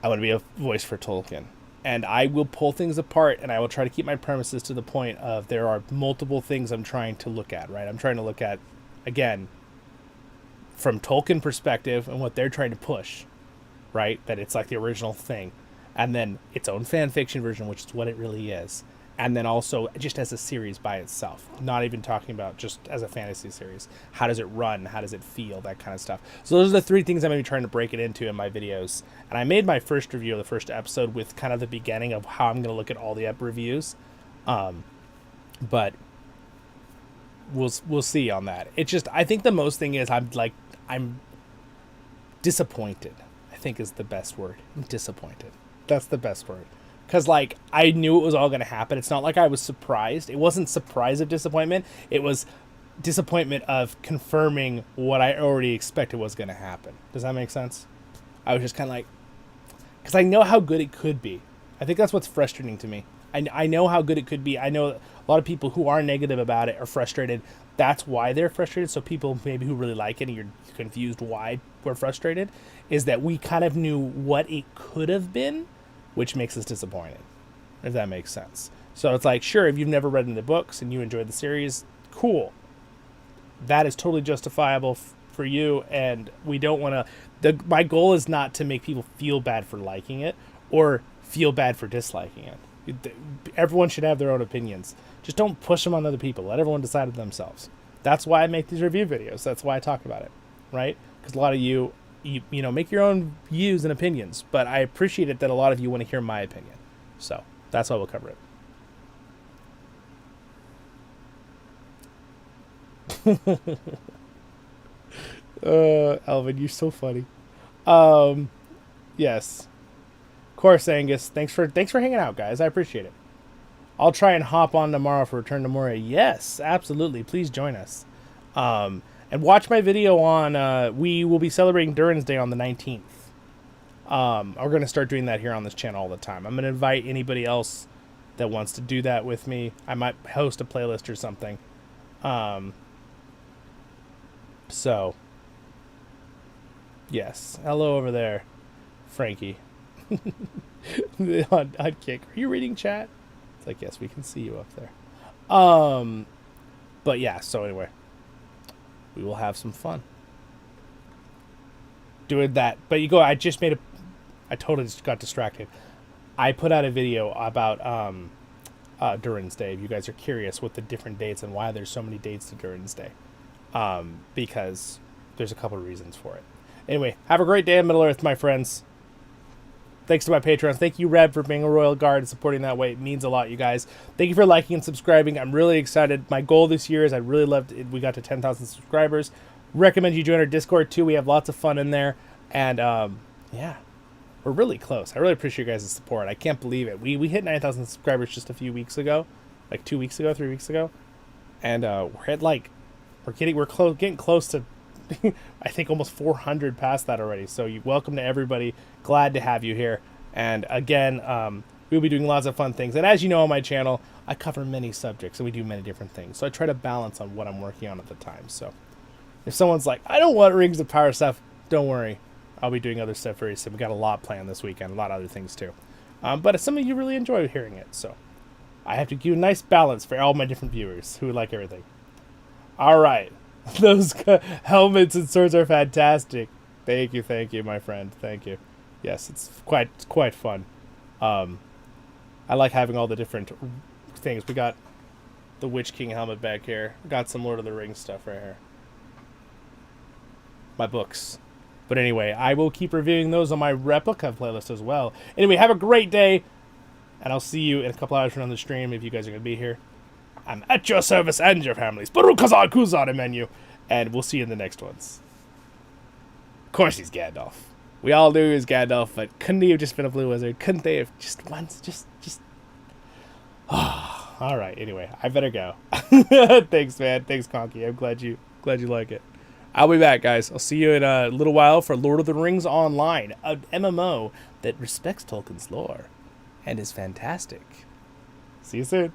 I want to be a voice for Tolkien. And I will pull things apart, and I will try to keep my premises to the point of there are multiple things I'm trying to look at, right? I'm trying to look at, again, from Tolkien perspective and what they're trying to push, right? That it's like the original thing. And then its own fan fiction version, which is what it really is. And then also just as a series by itself. Not even talking about just as a fantasy series. How does it run? How does it feel? That kind of stuff. So those are the three things I'm going to be trying to break it into in my videos. And I made my first review of the first episode with kind of the beginning of how I'm going to look at all the reviews. But we'll see on that. It's just, I think the most thing is I'm disappointed, I think is the best word. I'm disappointed. That's the best word. Because, I knew it was all going to happen. It's not like I was surprised. It wasn't surprise of disappointment. It was disappointment of confirming what I already expected was going to happen. Does that make sense? I was just kind of like... Because I know how good it could be. I think that's what's frustrating to me. I know how good it could be. I know a lot of people who are negative about it are frustrated. That's why they're frustrated. So people maybe who really like it and you're confused why we're frustrated is that we kind of knew what it could have been, which makes us disappointed, if that makes sense. So it's like, sure, if you've never read in the books and you enjoyed the series, cool. That is totally justifiable for you, and we don't want to... My goal is not to make people feel bad for liking it or feel bad for disliking it. Everyone should have their own opinions. Just don't push them on other people. Let everyone decide it themselves. That's why I make these review videos. That's why I talk about it, right? Because a lot of you make your own views and opinions, but I appreciate it that a lot of you want to hear my opinion. So that's why we'll cover it. Alvin, you're so funny. Yes. Of course, Angus. Thanks for hanging out, guys. I appreciate it. I'll try and hop on tomorrow for Return to Moria. Yes, absolutely. Please join us. And watch my video on, we will be celebrating Durin's Day on the 19th. We're going to start doing that here on this channel all the time. I'm going to invite anybody else that wants to do that with me. I might host a playlist or something. So, yes. Hello over there, Frankie. on Kick. Are you reading chat? It's like, yes, we can see you up there. But yeah, so anyway. We will have some fun doing that. But I totally just got distracted. I put out a video about Durin's Day. If you guys are curious what the different dates and why there's so many dates to Durin's Day. Because there's a couple of reasons for it. Anyway, have a great day in Middle-earth, my friends. Thanks to my patrons. Thank you, Red, for being a Royal Guard and supporting that way. It means a lot, you guys. Thank you for liking and subscribing. I'm really excited. My goal this year is I really loved it. We got to 10,000 subscribers. Recommend you join our Discord, too. We have lots of fun in there. And, yeah, we're really close. I really appreciate you guys' support. I can't believe it. We hit 9,000 subscribers just a few weeks ago. Like 2 weeks ago, 3 weeks ago. And we're at, getting close to... I think almost 400 past that already. So welcome to everybody. Glad to have you here. And again, we'll be doing lots of fun things. And as you know on my channel, I cover many subjects and we do many different things. So I try to balance on what I'm working on at the time. So if someone's like, I don't want Rings of Power stuff, don't worry. I'll be doing other stuff very soon. We got a lot planned this weekend, a lot of other things too. But some of you really enjoy hearing it, so I have to give a nice balance for all my different viewers who like everything. All right. Those helmets and swords are fantastic. Thank you, my friend. Thank you. Yes, it's quite fun. I like having all the different things. We got the Witch King helmet back here. We got some Lord of the Rings stuff right here. My books. But anyway, I will keep reviewing those on my replica playlist as well. Anyway, have a great day, and I'll see you in a couple hours from on the stream if you guys are going to be here. I'm at your service and your family's. Barukazar menu, and we'll see you in the next ones. Of course he's Gandalf. We all knew he was Gandalf, but couldn't he have just been a blue wizard? Couldn't they have just once? Just... All right, anyway, I better go. Thanks, man. Thanks, Conky. I'm glad you like it. I'll be back, guys. I'll see you in a little while for Lord of the Rings Online, an MMO that respects Tolkien's lore and is fantastic. See you soon.